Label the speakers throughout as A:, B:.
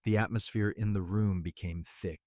A: The atmosphere in the room became thick,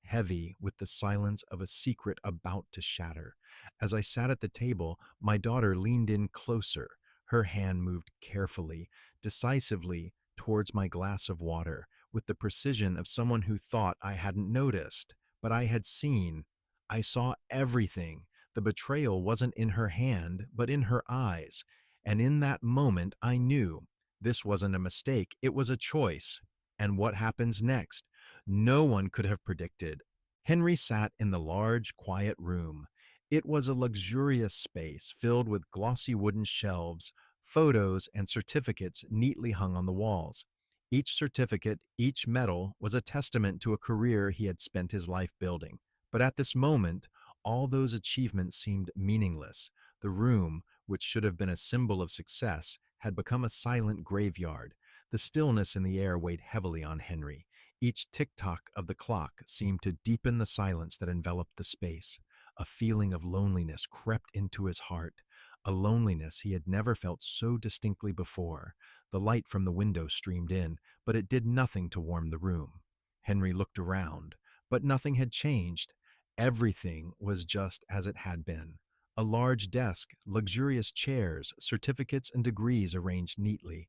A: heavy with the silence of a secret about to shatter. As I sat at the table, my daughter leaned in closer. Her hand moved carefully, decisively towards my glass of water, with the precision of someone who thought I hadn't noticed. But I had seen. I saw everything. The betrayal wasn't in her hand, but in her eyes. And in that moment, I knew this wasn't a mistake, it was a choice. And what happens next? No one could have predicted. Henry sat in the large, quiet room. It was a luxurious space filled with glossy wooden shelves, photos, and certificates neatly hung on the walls. Each certificate, each medal, was a testament to a career he had spent his life building. But at this moment, all those achievements seemed meaningless. The room, which should have been a symbol of success, had become a silent graveyard. The stillness in the air weighed heavily on Henry. Each tick-tock of the clock seemed to deepen the silence that enveloped the space. A feeling of loneliness crept into his heart, a loneliness he had never felt so distinctly before. The light from the window streamed in, but it did nothing to warm the room. Henry looked around, but nothing had changed. Everything was just as it had been. A large desk, luxurious chairs, certificates and degrees arranged neatly.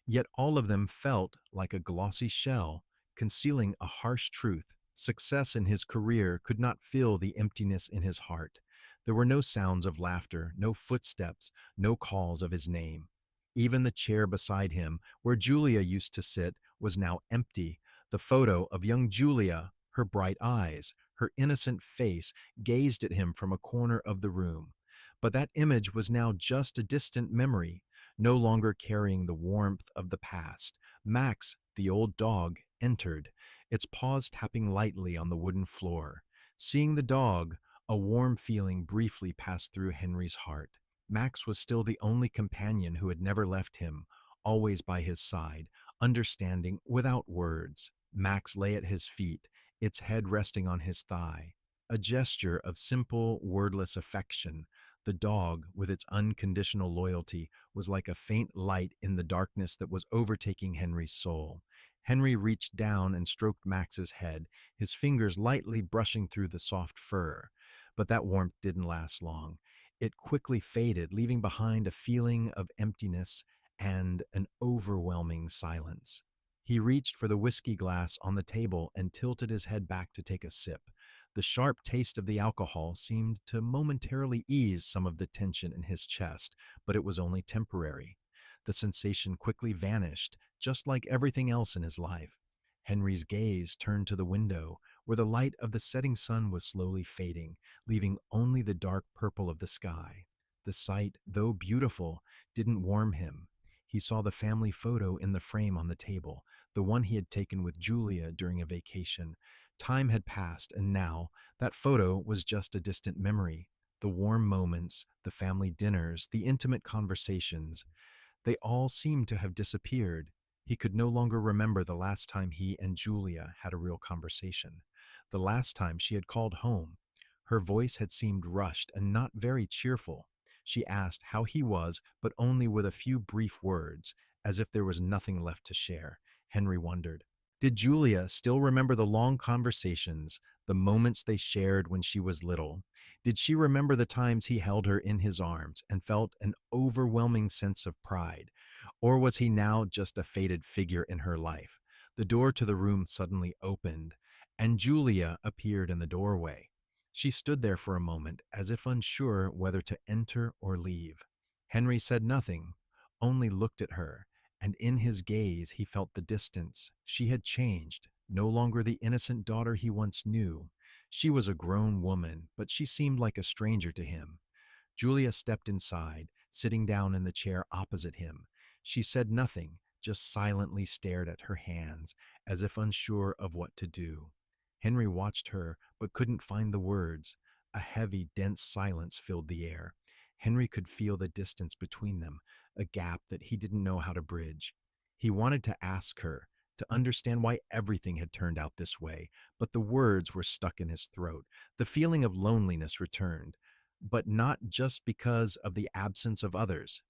A: Yet all of them felt like a glossy shell, concealing a harsh truth. Success in his career could not fill the emptiness in his heart. There were no sounds of laughter, no footsteps, no calls of his name. Even the chair beside him, where Julia used to sit, was now empty. The photo of young Julia, her bright eyes, her innocent face, gazed at him from a corner of the room. But that image was now just a distant memory, no longer carrying the warmth of the past. Max, the old dog, entered, its paws tapping lightly on the wooden floor. Seeing the dog, a warm feeling briefly passed through Henry's heart. Max was still the only companion who had never left him, always by his side, understanding without words. Max lay at his feet, its head resting on his thigh, a gesture of simple, wordless affection. The dog, with its unconditional loyalty, was like a faint light in the darkness that was overtaking Henry's soul. Henry reached down and stroked Max's head, his fingers lightly brushing through the soft fur. But that warmth didn't last long. It quickly faded, leaving behind a feeling of emptiness and an overwhelming silence. He reached for the whiskey glass on the table and tilted his head back to take a sip. The sharp taste of the alcohol seemed to momentarily ease some of the tension in his chest, but it was only temporary. The sensation quickly vanished, just like everything else in his life. Henry's gaze turned to the window, where the light of the setting sun was slowly fading, leaving only the dark purple of the sky. The sight, though beautiful, didn't warm him. He saw the family photo in the frame on the table, the one he had taken with Julia during a vacation. Time had passed, and now that photo was just a distant memory. The warm moments, the family dinners, the intimate conversations, they all seemed to have disappeared. He could no longer remember the last time he and Julia had a real conversation, the last time she had called home. Her voice had seemed rushed and not very cheerful. She asked how he was, but only with a few brief words, as if there was nothing left to share. Henry wondered, did Julia still remember the long conversations, the moments they shared when she was little? Did she remember the times he held her in his arms and felt an overwhelming sense of pride? Or was he now just a faded figure in her life? The door to the room suddenly opened, and Julia appeared in the doorway. She stood there for a moment, as if unsure whether to enter or leave. Henry said nothing, only looked at her, and in his gaze he felt the distance. She had changed, no longer the innocent daughter he once knew. She was a grown woman, but she seemed like a stranger to him. Julia stepped inside, sitting down in the chair opposite him. She said nothing, just silently stared at her hands, as if unsure of what to do. Henry watched her, but couldn't find the words. A heavy, dense silence filled the air. Henry could feel the distance between them, a gap that he didn't know how to bridge. He wanted to ask her, to understand why everything had turned out this way, but the words were stuck in his throat. The feeling of loneliness returned, but not just because of the absence of others.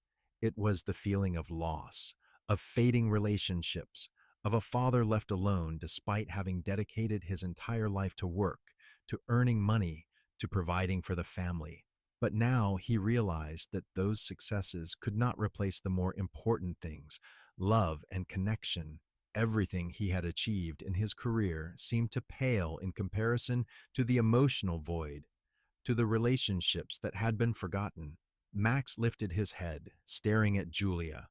A: It was the feeling of loss, of fading relationships, of a father left alone despite having dedicated his entire life to work, to earning money, to providing for the family. But now he realized that those successes could not replace the more important things: love and connection. Everything he had achieved in his career seemed to pale in comparison to the emotional void, to the relationships that had been forgotten. Max lifted his head, staring at Julia.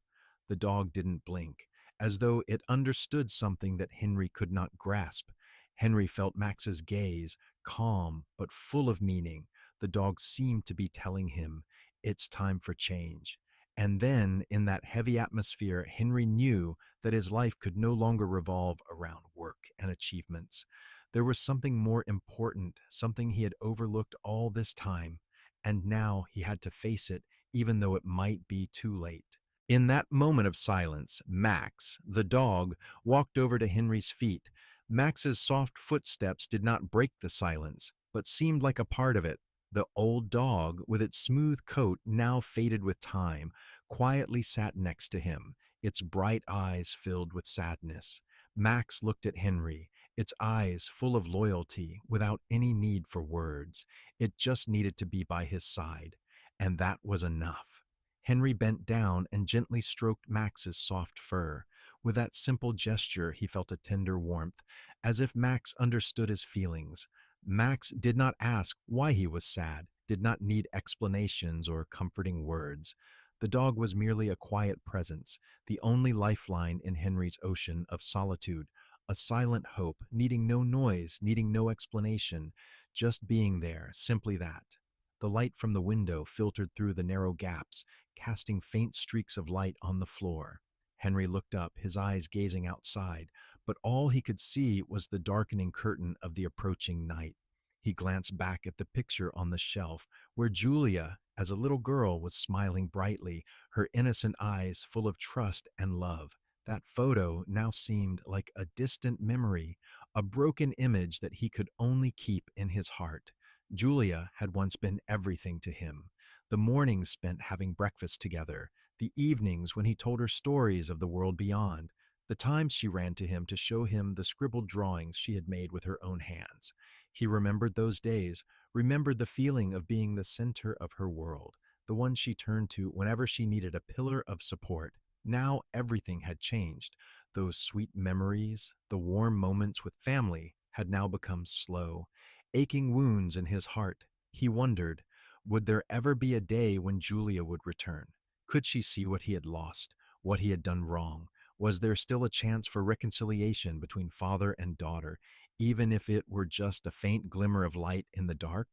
A: The dog didn't blink, as though it understood something that Henry could not grasp. Henry felt Max's gaze, calm but full of meaning. The dog seemed to be telling him, "It's time for change." And then, in that heavy atmosphere, Henry knew that his life could no longer revolve around work and achievements. There was something more important, something he had overlooked all this time, and now he had to face it, even though it might be too late. In that moment of silence, Max, the dog, walked over to Henry's feet. Max's soft footsteps did not break the silence, but seemed like a part of it. The old dog, with its smooth coat now faded with time, quietly sat next to him, its bright eyes filled with sadness. Max looked at Henry, its eyes full of loyalty, without any need for words. It just needed to be by his side, and that was enough. Henry bent down and gently stroked Max's soft fur. With that simple gesture, he felt a tender warmth, as if Max understood his feelings. Max did not ask why he was sad, did not need explanations or comforting words. The dog was merely a quiet presence, the only lifeline in Henry's ocean of solitude, a silent hope, needing no noise, needing no explanation, just being there, simply that. The light from the window filtered through the narrow gaps, casting faint streaks of light on the floor. Henry looked up, his eyes gazing outside, but all he could see was the darkening curtain of the approaching night. He glanced back at the picture on the shelf, where Julia, as a little girl, was smiling brightly, her innocent eyes full of trust and love. That photo now seemed like a distant memory, a broken image that he could only keep in his heart. Julia had once been everything to him. The mornings spent having breakfast together, the evenings when he told her stories of the world beyond, the times she ran to him to show him the scribbled drawings she had made with her own hands. He remembered those days, remembered the feeling of being the center of her world, the one she turned to whenever she needed a pillar of support. Now everything had changed. Those sweet memories, the warm moments with family, had now become slow, aching wounds in his heart. He wondered, would there ever be a day when Julia would return? Could she see what he had lost, what he had done wrong? Was there still a chance for reconciliation between father and daughter, even if it were just a faint glimmer of light in the dark?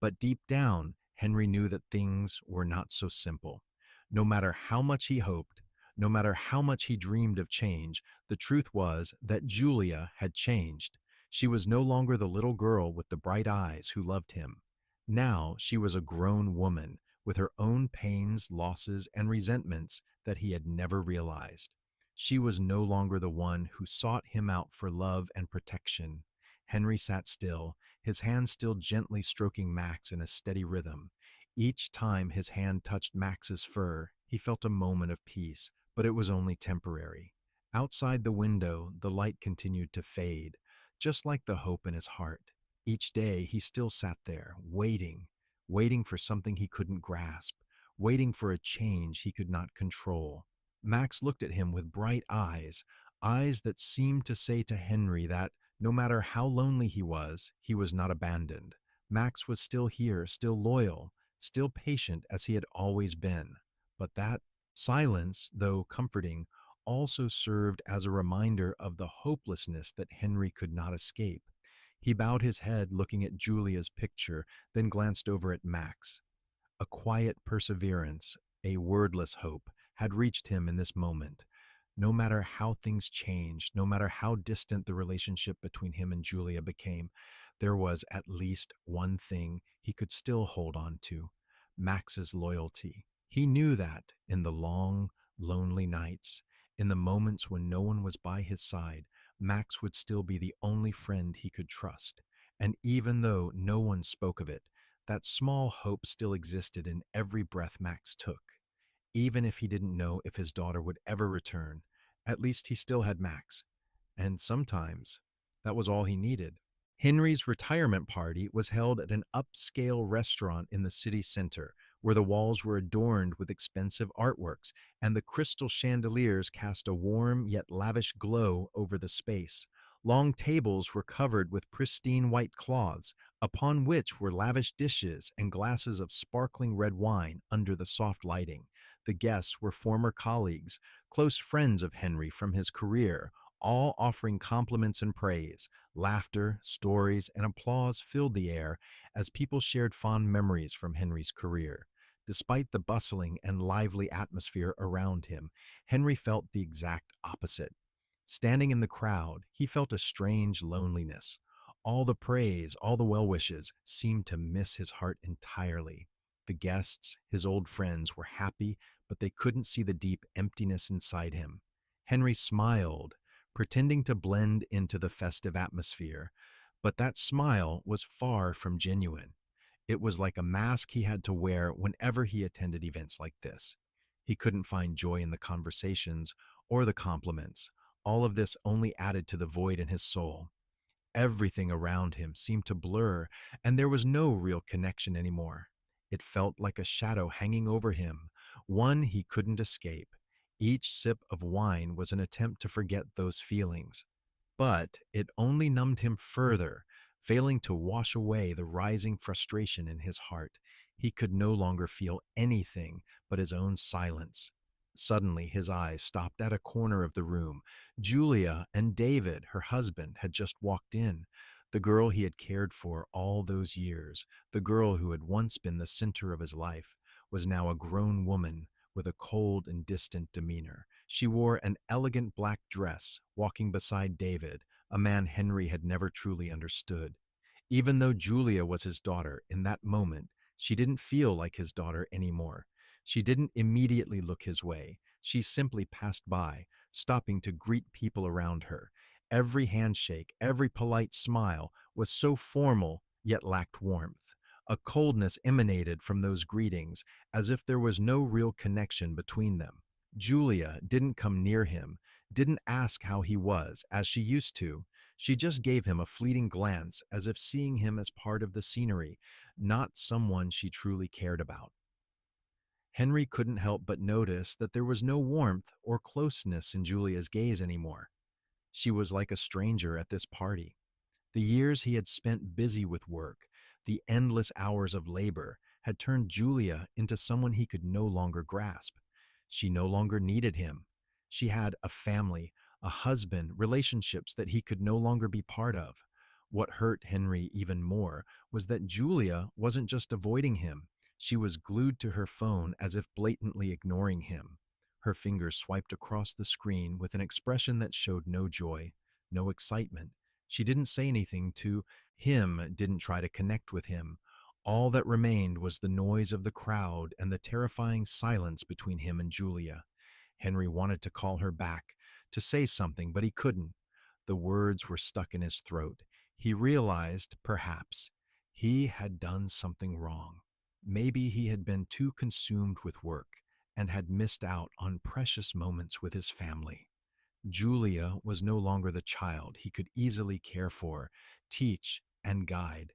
A: But deep down, Henry knew that things were not so simple. No matter how much he hoped, no matter how much he dreamed of change, the truth was that Julia had changed. She was no longer the little girl with the bright eyes who loved him. Now she was a grown woman with her own pains, losses, and resentments that he had never realized. She was no longer the one who sought him out for love and protection. Henry sat still, his hand still gently stroking Max in a steady rhythm. Each time his hand touched Max's fur, he felt a moment of peace, but it was only temporary. Outside the window, the light continued to fade, just like the hope in his heart. Each day he still sat there, waiting for something he couldn't grasp, waiting for a change he could not control. Max looked at him with bright eyes, eyes that seemed to say to Henry that, no matter how lonely he was not abandoned. Max was still here, still loyal, still patient as he had always been. But that silence, though comforting, also served as a reminder of the hopelessness that Henry could not escape. He bowed his head looking at Julia's picture, then glanced over at Max. A quiet perseverance, a wordless hope, had reached him in this moment. No matter how things changed, no matter how distant the relationship between him and Julia became, there was at least one thing he could still hold on to: Max's loyalty. He knew that in the long, lonely nights, in the moments when no one was by his side, Max would still be the only friend he could trust. And even though no one spoke of it, that small hope still existed in every breath Max took. Even if he didn't know if his daughter would ever return, at least he still had Max. And sometimes that was all he needed. Henry's retirement party was held at an upscale restaurant in the city center, where the walls were adorned with expensive artworks and the crystal chandeliers cast a warm yet lavish glow over the space. Long tables were covered with pristine white cloths, upon which were lavish dishes and glasses of sparkling red wine under the soft lighting. The guests were former colleagues, close friends of Henry from his career, all offering compliments and praise. Laughter, stories, and applause filled the air as people shared fond memories from Henry's career. Despite the bustling and lively atmosphere around him, Henry felt the exact opposite. Standing in the crowd, he felt a strange loneliness. All the praise, all the well wishes, seemed to miss his heart entirely. The guests, his old friends, were happy, but they couldn't see the deep emptiness inside him. Henry smiled, pretending to blend into the festive atmosphere, but that smile was far from genuine. It was like a mask he had to wear whenever he attended events like this. He couldn't find joy in the conversations or the compliments. All of this only added to the void in his soul. Everything around him seemed to blur, and there was no real connection anymore. It felt like a shadow hanging over him, one he couldn't escape. Each sip of wine was an attempt to forget those feelings, but it only numbed him further, failing to wash away the rising frustration in his heart. He could no longer feel anything but his own silence. Suddenly, his eyes stopped at a corner of the room. Julia and David, her husband, had just walked in. The girl he had cared for all those years, the girl who had once been the center of his life, was now a grown woman with a cold and distant demeanor. She wore an elegant black dress, walking beside David, a man Henry had never truly understood. Even though Julia was his daughter, in that moment, she didn't feel like his daughter anymore. She didn't immediately look his way. She simply passed by, stopping to greet people around her. Every handshake, every polite smile was so formal yet lacked warmth. A coldness emanated from those greetings, as if there was no real connection between them. Julia didn't come near him, didn't ask how he was, as she used to. She just gave him a fleeting glance, as if seeing him as part of the scenery, not someone she truly cared about. Henry couldn't help but notice that there was no warmth or closeness in Julia's gaze anymore. She was like a stranger at this party. The years he had spent busy with work, the endless hours of labor, had turned Julia into someone he could no longer grasp. She no longer needed him. She had a family, a husband, relationships that he could no longer be part of. What hurt Henry even more was that Julia wasn't just avoiding him. She was glued to her phone as if blatantly ignoring him. Her fingers swiped across the screen with an expression that showed no joy, no excitement. She didn't say anything to him, didn't try to connect with him. All that remained was the noise of the crowd and the terrifying silence between him and Julia. Henry wanted to call her back, to say something, but he couldn't. The words were stuck in his throat. He realized, perhaps, he had done something wrong. Maybe he had been too consumed with work and had missed out on precious moments with his family. Julia was no longer the child he could easily care for, teach, and guide.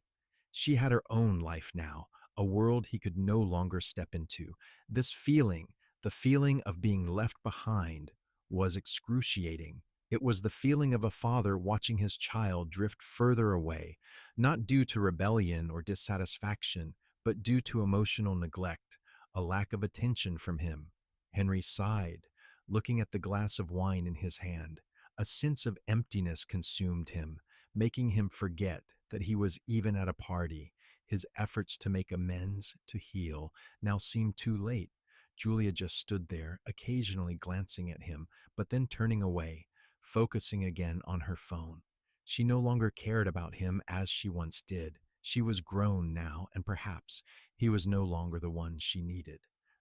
A: She had her own life now, a world he could no longer step into. This feeling, the feeling of being left behind, was excruciating. It was the feeling of a father watching his child drift further away, not due to rebellion or dissatisfaction, but due to emotional neglect, a lack of attention from him. Henry sighed, looking at the glass of wine in his hand. A sense of emptiness consumed him, making him forget that he was even at a party. His efforts to make amends, to heal, now seemed too late. Julia just stood there, occasionally glancing at him, but then turning away, focusing again on her phone. She no longer cared about him as she once did. She was grown now, and perhaps he was no longer the one she needed.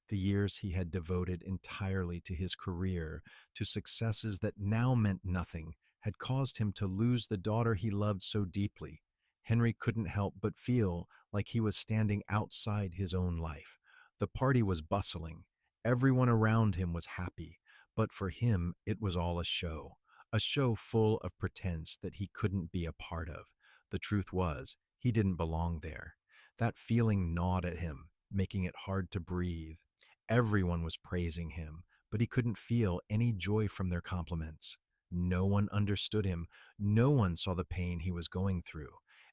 A: The years he had devoted entirely to his career, to successes that now meant nothing, had caused him to lose the daughter he loved so deeply. Henry couldn't help but feel like he was standing outside his own life. The party was bustling. Everyone around him was happy, but for him it was all a show, a show full of pretense that he couldn't be a part of. The truth was, he didn't belong there. That feeling gnawed at him, making it hard to breathe. Everyone was praising him, but he couldn't feel any joy from their compliments. No one understood him. No one saw the pain he was going through.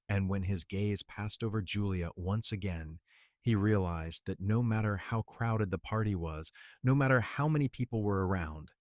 A: And when his gaze passed over Julia once again, he realized that no matter how crowded the party was, no matter how many people were around,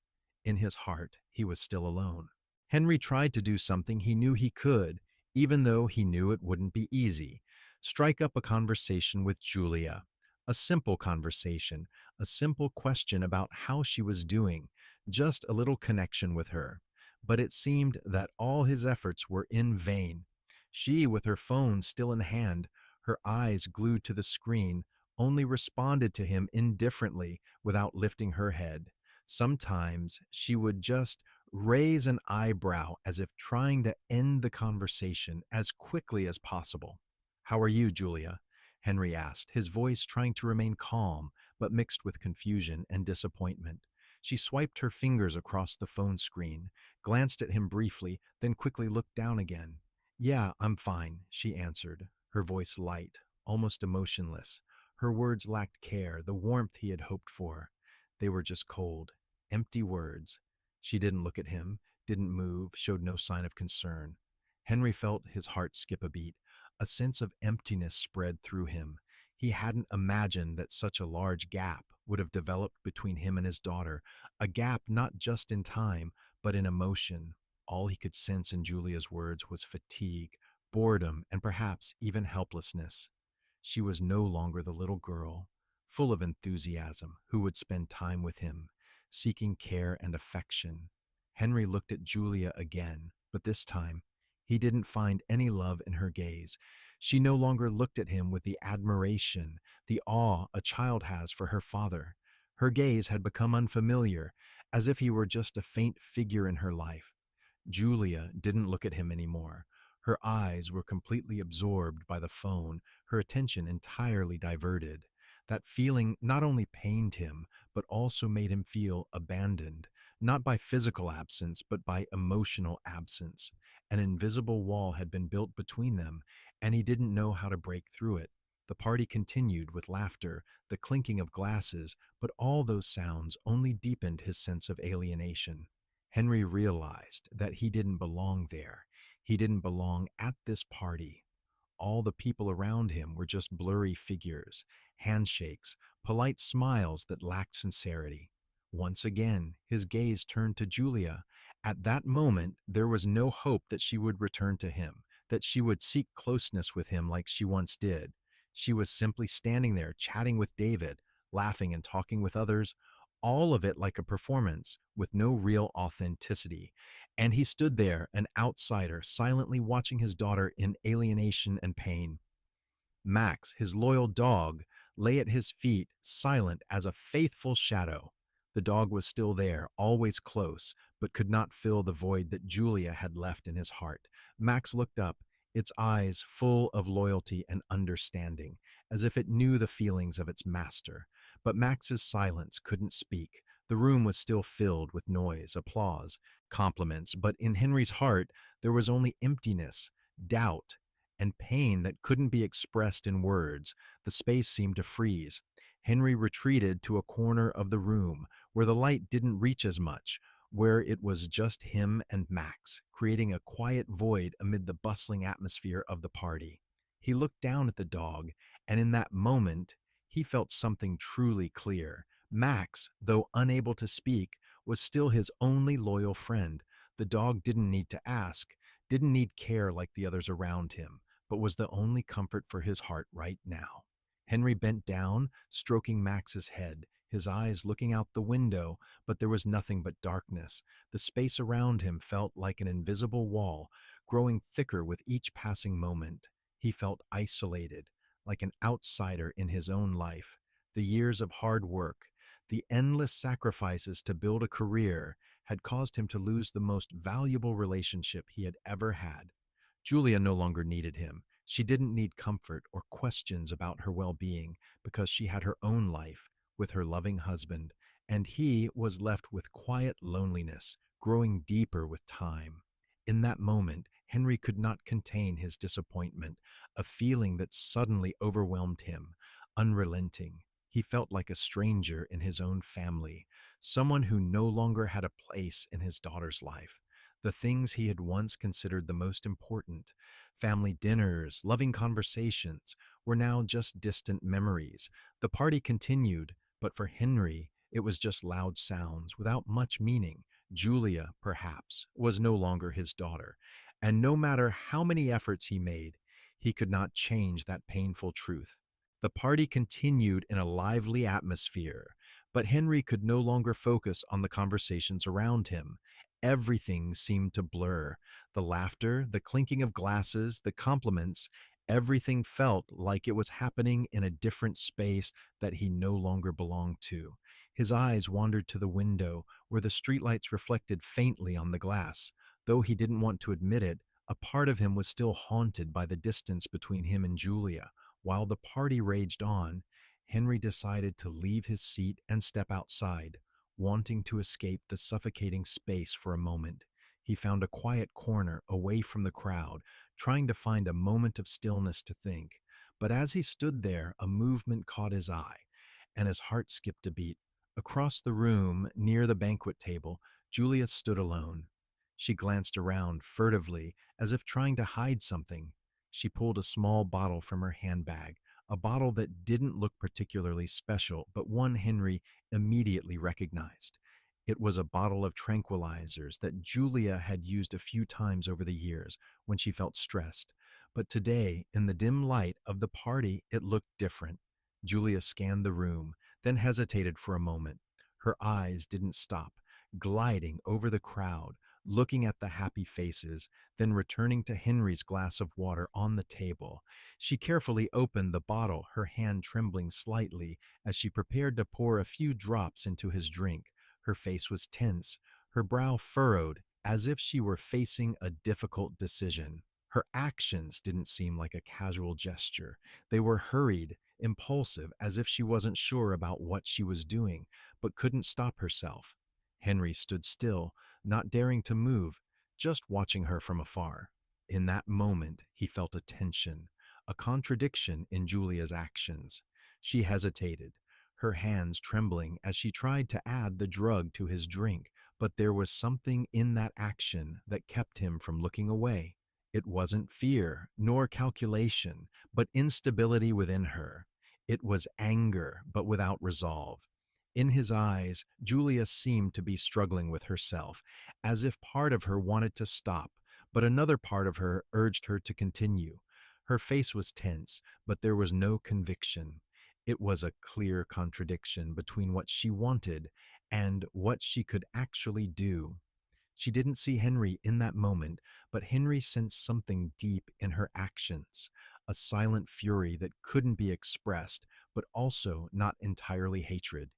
A: in his heart, he was still alone. Henry tried to do something he knew he could, even though he knew it wouldn't be easy. Strike up a conversation with Julia. A simple conversation, a simple question about how she was doing, just a little connection with her. But it seemed that all his efforts were in vain. She, with her phone still in hand, her eyes glued to the screen, only responded to him indifferently without lifting her head. Sometimes she would just raise an eyebrow as if trying to end the conversation as quickly as possible. "How are you, Julia?" Henry asked, his voice trying to remain calm, but mixed with confusion and disappointment. She swiped her fingers across the phone screen, glanced at him briefly, then quickly looked down again. "Yeah, I'm fine," she answered, her voice light, almost emotionless. Her words lacked care, the warmth he had hoped for. They were just cold, empty words. She didn't look at him, didn't move, showed no sign of concern. Henry felt his heart skip a beat. A sense of emptiness spread through him. He hadn't imagined that such a large gap would have developed between him and his daughter, a gap not just in time, but in emotion. All he could sense in Julia's words was fatigue, boredom, and perhaps even helplessness. She was no longer the little girl, full of enthusiasm, who would spend time with him, seeking care and affection. Henry looked at Julia again, but this time he didn't find any love in her gaze. She no longer looked at him with the admiration, the awe a child has for her father. Her gaze had become unfamiliar, as if he were just a faint figure in her life. Julia didn't look at him anymore. Her eyes were completely absorbed by the phone, her attention entirely diverted. That feeling not only pained him, but also made him feel abandoned, not by physical absence, but by emotional absence. An invisible wall had been built between them, and he didn't know how to break through it. The party continued with laughter, the clinking of glasses, but all those sounds only deepened his sense of alienation. Henry realized that he didn't belong there. He didn't belong at this party. All the people around him were just blurry figures, handshakes, polite smiles that lacked sincerity. Once again, his gaze turned to Julia. At that moment, there was no hope that she would return to him, that she would seek closeness with him like she once did. She was simply standing there, chatting with David, laughing and talking with others, all of it like a performance, with no real authenticity. And he stood there, an outsider, silently watching his daughter in alienation and pain. Max, his loyal dog, lay at his feet, silent as a faithful shadow. The dog was still there, always close, but could not fill the void that Julia had left in his heart. Max looked up, its eyes full of loyalty and understanding, as if it knew the feelings of its master. But Max's silence couldn't speak. The room was still filled with noise, applause, compliments, but in Henry's heart there was only emptiness, doubt, and pain that couldn't be expressed in words. The space seemed to freeze. Henry retreated to a corner of the room where the light didn't reach as much, where it was just him and Max, creating a quiet void amid the bustling atmosphere of the party. He looked down at the dog, and in that moment, he felt something truly clear. Max, though unable to speak, was still his only loyal friend. The dog didn't need to ask, didn't need care like the others around him, but was the only comfort for his heart right now. Henry bent down, stroking Max's head, his eyes looking out the window, but there was nothing but darkness. The space around him felt like an invisible wall, growing thicker with each passing moment. He felt isolated, like an outsider in his own life. The years of hard work, the endless sacrifices to build a career, had caused him to lose the most valuable relationship he had ever had. Julia no longer needed him. She didn't need comfort or questions about her well-being because she had her own life with her loving husband, and he was left with quiet loneliness, growing deeper with time. In that moment, Henry could not contain his disappointment, a feeling that suddenly overwhelmed him, unrelenting. He felt like a stranger in his own family, someone who no longer had a place in his daughter's life. The things he had once considered the most important, family dinners, loving conversations, were now just distant memories. The party continued, but for Henry, it was just loud sounds without much meaning. Julia, perhaps, was no longer his daughter, and no matter how many efforts he made, he could not change that painful truth. The party continued in a lively atmosphere, but Henry could no longer focus on the conversations around him. Everything seemed to blur. The laughter, the clinking of glasses, the compliments, everything felt like it was happening in a different space that he no longer belonged to. His eyes wandered to the window, where the streetlights reflected faintly on the glass. Though he didn't want to admit it, a part of him was still haunted by the distance between him and Julia. While the party raged on, Henry decided to leave his seat and step outside, wanting to escape the suffocating space for a moment. He found a quiet corner away from the crowd, trying to find a moment of stillness to think. But as he stood there, a movement caught his eye, and his heart skipped a beat. Across the room, near the banquet table, Julia stood alone. She glanced around furtively, as if trying to hide something. She pulled a small bottle from her handbag, a bottle that didn't look particularly special, but one Henry immediately recognized. It was a bottle of tranquilizers that Julia had used a few times over the years when she felt stressed. But today, in the dim light of the party, it looked different. Julia scanned the room, then hesitated for a moment. Her eyes didn't stop, gliding over the crowd, looking at the happy faces, then returning to Henry's glass of water on the table. She carefully opened the bottle, her hand trembling slightly as she prepared to pour a few drops into his drink. Her face was tense, her brow furrowed, as if she were facing a difficult decision. Her actions didn't seem like a casual gesture. They were hurried, impulsive, as if she wasn't sure about what she was doing, but couldn't stop herself. Henry stood still, not daring to move, just watching her from afar. In that moment, he felt a tension, a contradiction in Julia's actions. She hesitated, her hands trembling as she tried to add the drug to his drink, but there was something in that action that kept him from looking away. It wasn't fear, nor calculation, but instability within her. It was anger, but without resolve. In his eyes, Julia seemed to be struggling with herself, as if part of her wanted to stop, but another part of her urged her to continue. Her face was tense, but there was no conviction. It was a clear contradiction between what she wanted and what she could actually do. She didn't see Henry in that moment, but Henry sensed something deep in her actions, a silent fury that couldn't be expressed, but also not entirely hatred.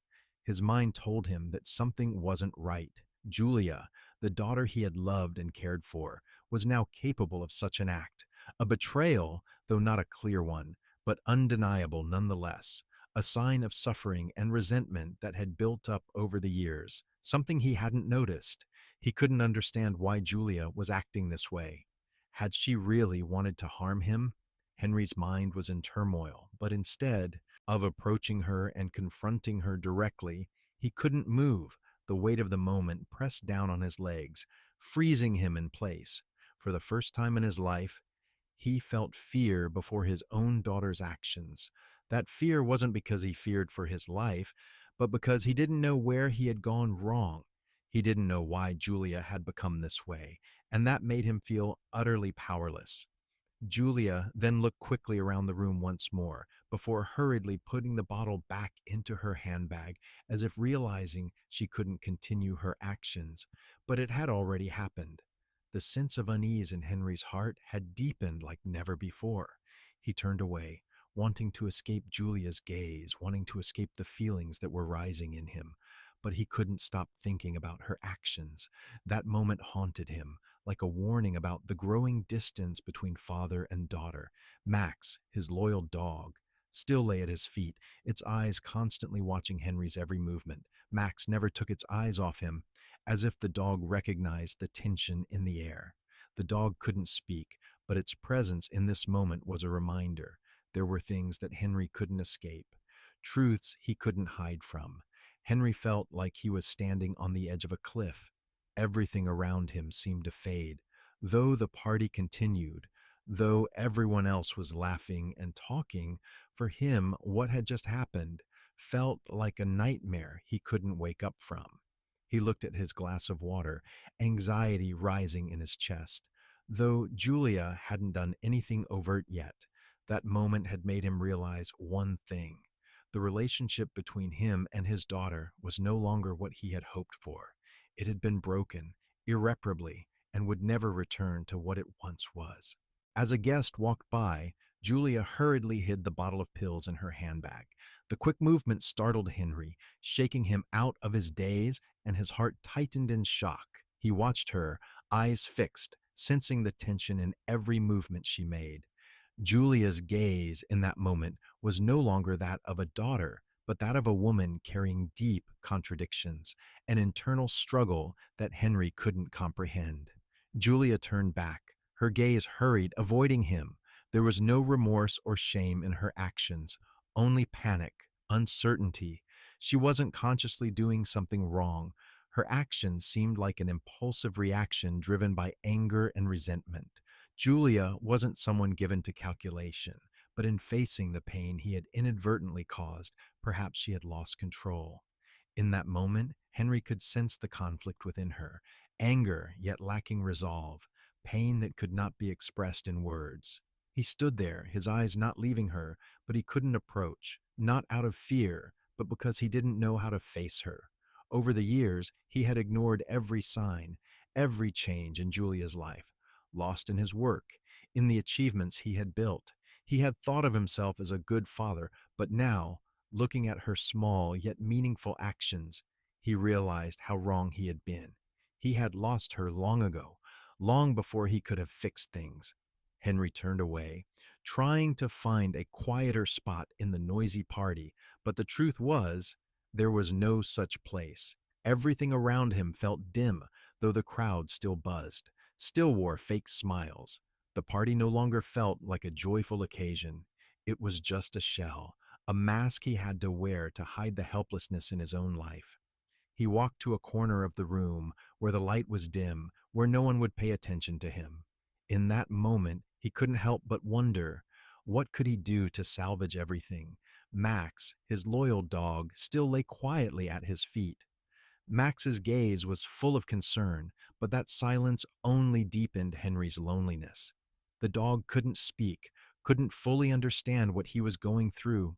A: His mind told him that something wasn't right. Julia, the daughter he had loved and cared for, was now capable of such an act. A betrayal, though not a clear one, but undeniable nonetheless. A sign of suffering and resentment that had built up over the years, something he hadn't noticed. He couldn't understand why Julia was acting this way. Had she really wanted to harm him? Henry's mind was in turmoil, but instead of approaching her and confronting her directly, he couldn't move. The weight of the moment pressed down on his legs, freezing him in place. For the first time in his life, he felt fear before his own daughter's actions. That fear wasn't because he feared for his life, but because he didn't know where he had gone wrong. He didn't know why Julia had become this way, and that made him feel utterly powerless. Julia then looked quickly around the room once more, before hurriedly putting the bottle back into her handbag, as if realizing she couldn't continue her actions. But it had already happened. The sense of unease in Henry's heart had deepened like never before. He turned away, wanting to escape Julia's gaze, wanting to escape the feelings that were rising in him. But he couldn't stop thinking about her actions. That moment haunted him, like a warning about the growing distance between father and daughter. Max, his loyal dog, still lay at his feet, its eyes constantly watching Henry's every movement. Max never took its eyes off him, as if the dog recognized the tension in the air. The dog couldn't speak, but its presence in this moment was a reminder. There were things that Henry couldn't escape, truths he couldn't hide from. Henry felt like he was standing on the edge of a cliff. Everything around him seemed to fade. Though the party continued, though everyone else was laughing and talking, for him what had just happened felt like a nightmare he couldn't wake up from. He looked at his glass of water, anxiety rising in his chest. Though Julia hadn't done anything overt yet, that moment had made him realize one thing. The relationship between him and his daughter was no longer what he had hoped for. It had been broken, irreparably, and would never return to what it once was. As a guest walked by, Julia hurriedly hid the bottle of pills in her handbag. The quick movement startled Henry, shaking him out of his daze, and his heart tightened in shock. He watched her, eyes fixed, sensing the tension in every movement she made. Julia's gaze in that moment was no longer that of a daughter, but that of a woman carrying deep contradictions, an internal struggle that Henry couldn't comprehend. Julia turned back, her gaze hurried, avoiding him. There was no remorse or shame in her actions, only panic, uncertainty. She wasn't consciously doing something wrong. Her actions seemed like an impulsive reaction driven by anger and resentment. Julia wasn't someone given to calculation, but in facing the pain he had inadvertently caused, perhaps she had lost control. In that moment, Henry could sense the conflict within her, anger yet lacking resolve, pain that could not be expressed in words. He stood there, his eyes not leaving her, but he couldn't approach, not out of fear, but because he didn't know how to face her. Over the years, he had ignored every sign, every change in Julia's life, lost in his work, in the achievements he had built. He had thought of himself as a good father, but now, looking at her small yet meaningful actions, he realized how wrong he had been. He had lost her long ago, long before he could have fixed things. Henry turned away, trying to find a quieter spot in the noisy party, but the truth was, there was no such place. Everything around him felt dim, though the crowd still buzzed, still wore fake smiles. The party no longer felt like a joyful occasion. It was just a shell, a mask he had to wear to hide the helplessness in his own life. He walked to a corner of the room where the light was dim, where no one would pay attention to him. In that moment, he couldn't help but wonder, what could he do to salvage everything? Max, his loyal dog, still lay quietly at his feet. Max's gaze was full of concern, but that silence only deepened Henry's loneliness. The dog couldn't speak, couldn't fully understand what he was going through.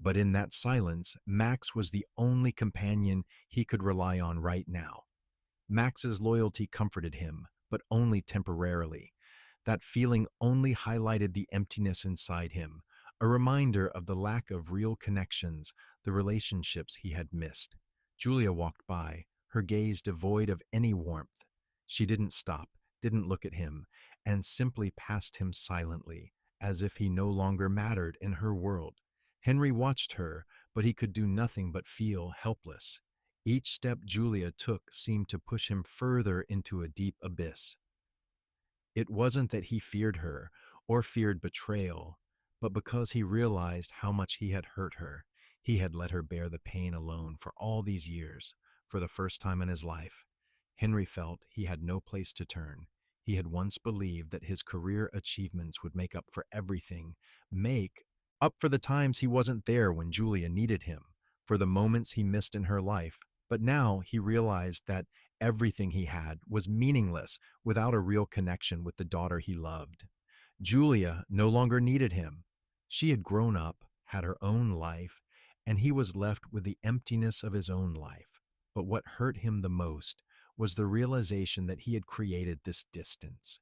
A: But in that silence, Max was the only companion he could rely on right now. Max's loyalty comforted him, but only temporarily. That feeling only highlighted the emptiness inside him, a reminder of the lack of real connections, the relationships he had missed. Julia walked by, her gaze devoid of any warmth. She didn't stop, didn't look at him, and simply passed him silently, as if he no longer mattered in her world. Henry watched her, but he could do nothing but feel helpless. Each step Julia took seemed to push him further into a deep abyss. It wasn't that he feared her or feared betrayal, but because he realized how much he had hurt her. He had let her bear the pain alone for all these years. For the first time in his life, Henry felt he had no place to turn. He had once believed that his career achievements would make up for everything, make up for the times he wasn't there when Julia needed him, for the moments he missed in her life. But now he realized that everything he had was meaningless without a real connection with the daughter he loved. Julia no longer needed him. She had grown up, had her own life, and he was left with the emptiness of his own life. But what hurt him the most was the realization that he had created this distance.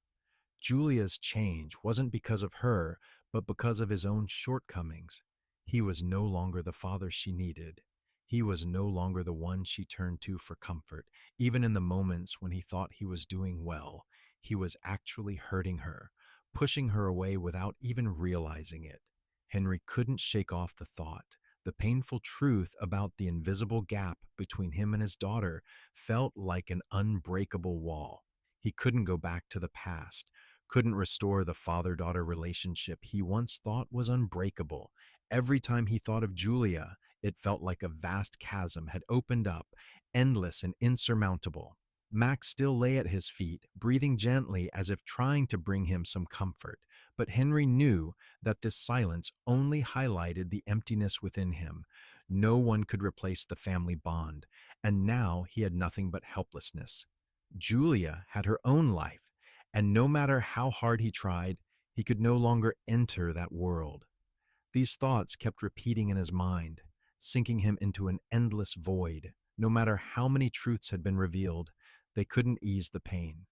A: Julia's change wasn't because of her, but because of his own shortcomings. He was no longer the father she needed. He was no longer the one she turned to for comfort. Even in the moments when he thought he was doing well, he was actually hurting her, pushing her away without even realizing it. Henry couldn't shake off the thought. The painful truth about the invisible gap between him and his daughter felt like an unbreakable wall. He couldn't go back to the past, couldn't restore the father daughter relationship he once thought was unbreakable. Every time he thought of Julia, it felt like a vast chasm had opened up, endless and insurmountable. Max still lay at his feet, breathing gently as if trying to bring him some comfort, but Henry knew that this silence only highlighted the emptiness within him. No one could replace the family bond, and now he had nothing but helplessness. Julia had her own life, and no matter how hard he tried, he could no longer enter that world. These thoughts kept repeating in his mind, sinking him into an endless void. No matter how many truths had been revealed, they couldn't ease the pain.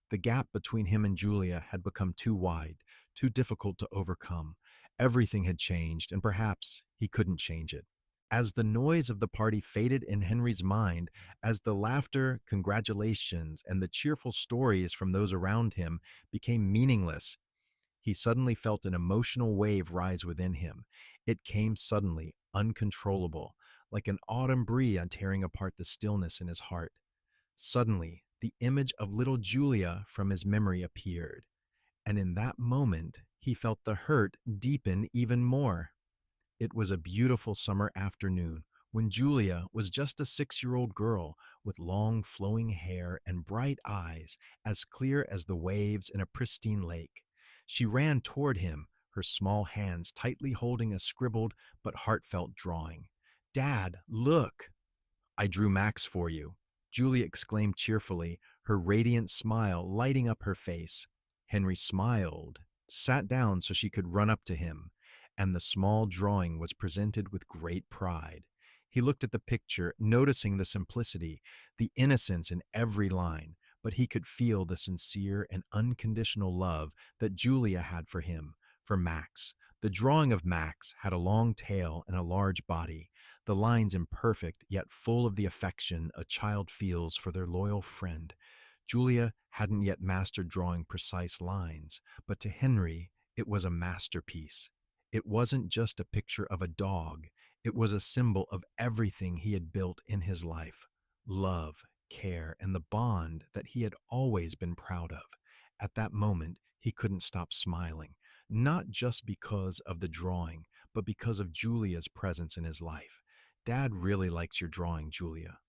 A: The gap between him and Julia had become too wide, too difficult to overcome. Everything had changed, and perhaps he couldn't change it. As the noise of the party faded in Henry's mind, as the laughter, congratulations, and the cheerful stories from those around him became meaningless, he suddenly felt an emotional wave rise within him. It came suddenly, uncontrollable, like an autumn breeze tearing apart the stillness in his heart. Suddenly, the image of little Julia from his memory appeared, and in that moment, he felt the hurt deepen even more. It was a beautiful summer afternoon when Julia was just a 6-year-old girl with long flowing hair and bright eyes as clear as the waves in a pristine lake. She ran toward him, her small hands tightly holding a scribbled but heartfelt drawing. "Dad, look!" "I drew Max for you," Julia exclaimed cheerfully, her radiant smile lighting up her face. Henry smiled, sat down so she could run up to him, and the small drawing was presented with great pride. He looked at the picture, noticing the simplicity, the innocence in every line, but he could feel the sincere and unconditional love that Julia had for him, for Max. The drawing of Max had a long tail and a large body, the lines imperfect yet full of the affection a child feels for their loyal friend. Julia hadn't yet mastered drawing precise lines, but to Henry it was a masterpiece. It wasn't just a picture of a dog, it was a symbol of everything he had built in his life: love, care, and the bond that he had always been proud of. At that moment, he couldn't stop smiling, not just because of the drawing, but because of Julia's presence in his life. "Dad really likes your drawing, Julia."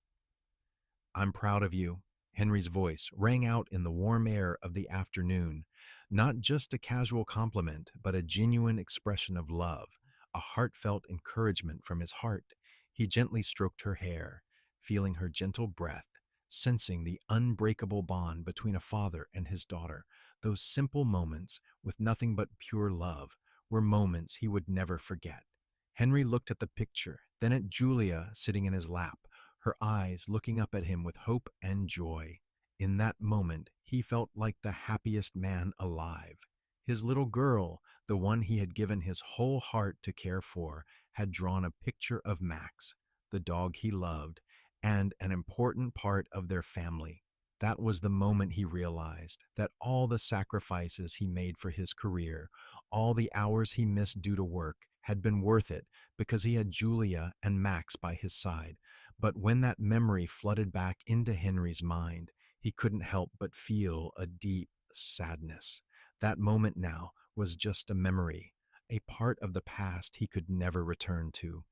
A: "I'm proud of you." Henry's voice rang out in the warm air of the afternoon, not just a casual compliment, but a genuine expression of love, a heartfelt encouragement from his heart. He gently stroked her hair, feeling her gentle breath, sensing the unbreakable bond between a father and his daughter. Those simple moments, with nothing but pure love, were moments he would never forget. Henry looked at the picture, then at Julia sitting in his lap, her eyes looking up at him with hope and joy. In that moment, he felt like the happiest man alive. His little girl, the one he had given his whole heart to care for, had drawn a picture of Max, the dog he loved, and an important part of their family. That was the moment he realized that all the sacrifices he made for his career, all the hours he missed due to work, had been worth it because he had Julia and Max by his side. But when that memory flooded back into Henry's mind, he couldn't help but feel a deep sadness. That moment now was just a memory, a part of the past he could never return to.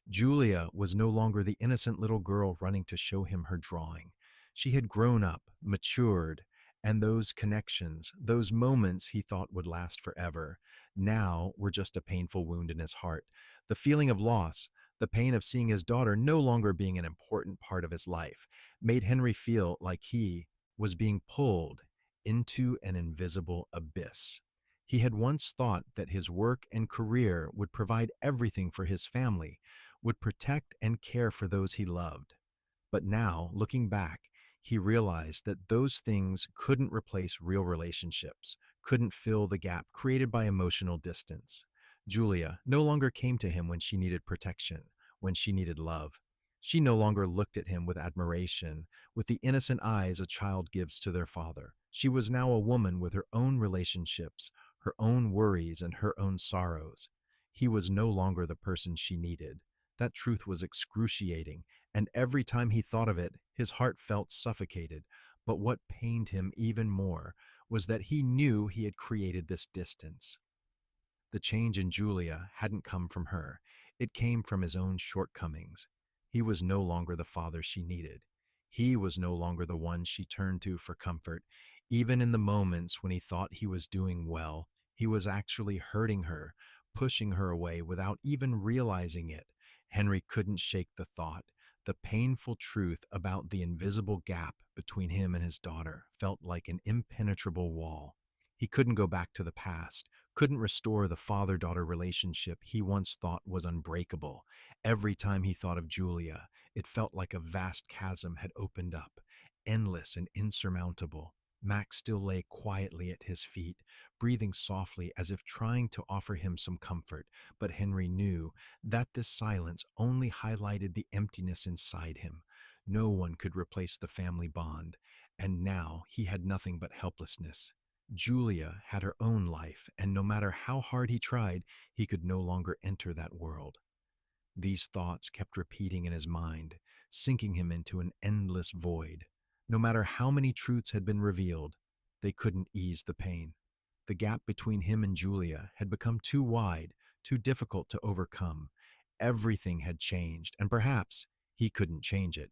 A: Julia was no longer the innocent little girl running to show him her drawing. She had grown up, matured, and those connections, those moments he thought would last forever, now were just a painful wound in his heart. The feeling of loss, the pain of seeing his daughter no longer being an important part of his life, made Henry feel like he was being pulled into an invisible abyss. He had once thought that his work and career would provide everything for his family, would protect and care for those he loved. But now, looking back, he realized that those things couldn't replace real relationships, couldn't fill the gap created by emotional distance. Julia no longer came to him when she needed protection, when she needed love. She no longer looked at him with admiration, with the innocent eyes a child gives to their father. She was now a woman with her own relationships, her own worries, and her own sorrows. He was no longer the person she needed. That truth was excruciating, and every time he thought of it, his heart felt suffocated. But what pained him even more was that he knew he had created this distance. The change in Julia hadn't come from her, it came from his own shortcomings. He was no longer the father she needed. He was no longer the one she turned to for comfort. Even in the moments when he thought he was doing well, he was actually hurting her, pushing her away without even realizing it. Henry couldn't shake the thought. The painful truth about the invisible gap between him and his daughter felt like an impenetrable wall. He couldn't go back to the past, couldn't restore the father-daughter relationship he once thought was unbreakable. Every time he thought of Julia, it felt like a vast chasm had opened up, endless and insurmountable. Max still lay quietly at his feet, breathing softly as if trying to offer him some comfort, but Henry knew that this silence only highlighted the emptiness inside him. No one could replace the family bond, and now he had nothing but helplessness. Julia had her own life, and no matter how hard he tried, he could no longer enter that world. These thoughts kept repeating in his mind, sinking him into an endless void. No matter how many truths had been revealed, they couldn't ease the pain. The gap between him and Julia had become too wide, too difficult to overcome. Everything had changed, and perhaps he couldn't change it.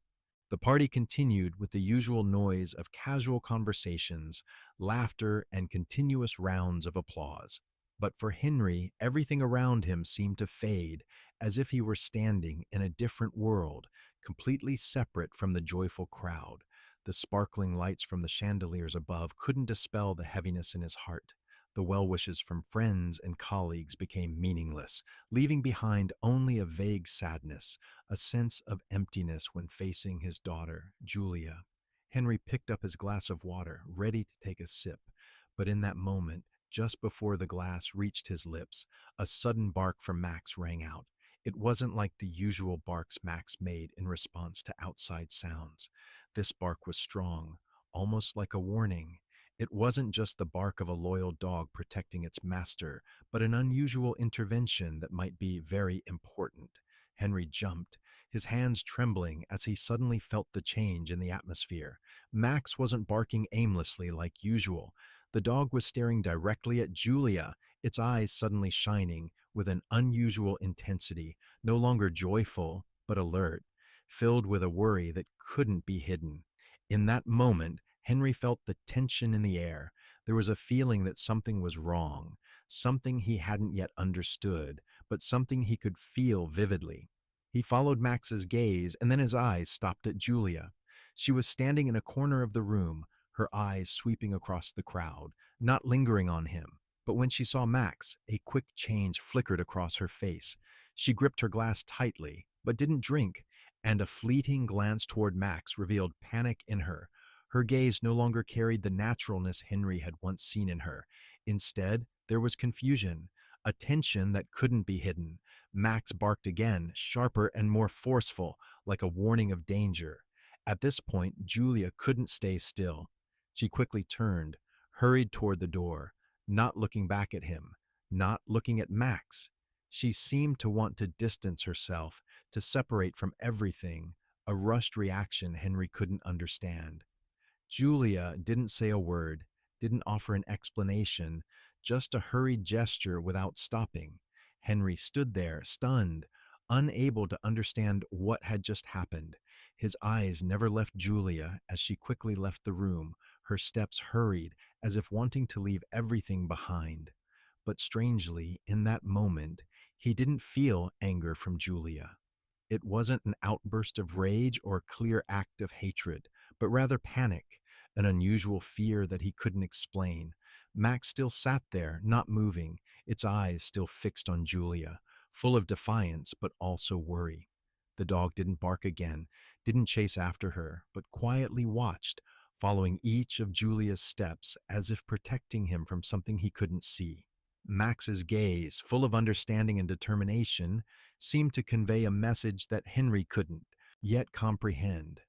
A: The party continued with the usual noise of casual conversations, laughter, and continuous rounds of applause. But for Henry, everything around him seemed to fade, as if he were standing in a different world, completely separate from the joyful crowd. The sparkling lights from the chandeliers above couldn't dispel the heaviness in his heart. The well wishes from friends and colleagues became meaningless, leaving behind only a vague sadness, a sense of emptiness when facing his daughter, Julia. Henry picked up his glass of water, ready to take a sip, but in that moment, just before the glass reached his lips, a sudden bark from Max rang out. It wasn't like the usual barks Max made in response to outside sounds. This bark was strong, almost like a warning. It wasn't just the bark of a loyal dog protecting its master, but an unusual intervention that might be very important. Henry jumped, his hands trembling as he suddenly felt the change in the atmosphere. Max wasn't barking aimlessly like usual. The dog was staring directly at Julia, its eyes suddenly shining with an unusual intensity, no longer joyful, but alert, filled with a worry that couldn't be hidden. In that moment, Henry felt the tension in the air. There was a feeling that something was wrong, something he hadn't yet understood, but something he could feel vividly. He followed Max's gaze, and then his eyes stopped at Julia. She was standing in a corner of the room, her eyes sweeping across the crowd, not lingering on him. But when she saw Max, a quick change flickered across her face. She gripped her glass tightly, but didn't drink, and a fleeting glance toward Max revealed panic in her. Her gaze no longer carried the naturalness Henry had once seen in her. Instead, there was confusion, a tension that couldn't be hidden. Max barked again, sharper and more forceful, like a warning of danger. At this point, Julia couldn't stay still. She quickly turned, hurried toward the door, not looking back at him, not looking at Max. She seemed to want to distance herself, to separate from everything, a rushed reaction Henry couldn't understand. Julia didn't say a word, didn't offer an explanation, just a hurried gesture without stopping. Henry stood there, stunned, unable to understand what had just happened. His eyes never left Julia as she quickly left the room, her steps hurried, as if wanting to leave everything behind. But strangely, in that moment, he didn't feel anger from Julia. It wasn't an outburst of rage or a clear act of hatred, but rather panic, an unusual fear that he couldn't explain. Max still sat there, not moving, its eyes still fixed on Julia, full of defiance but also worry. The dog didn't bark again, didn't chase after her, but quietly watched, following each of Julia's steps as if protecting him from something he couldn't see. Max's gaze, full of understanding and determination, seemed to convey a message that Henry couldn't yet comprehend.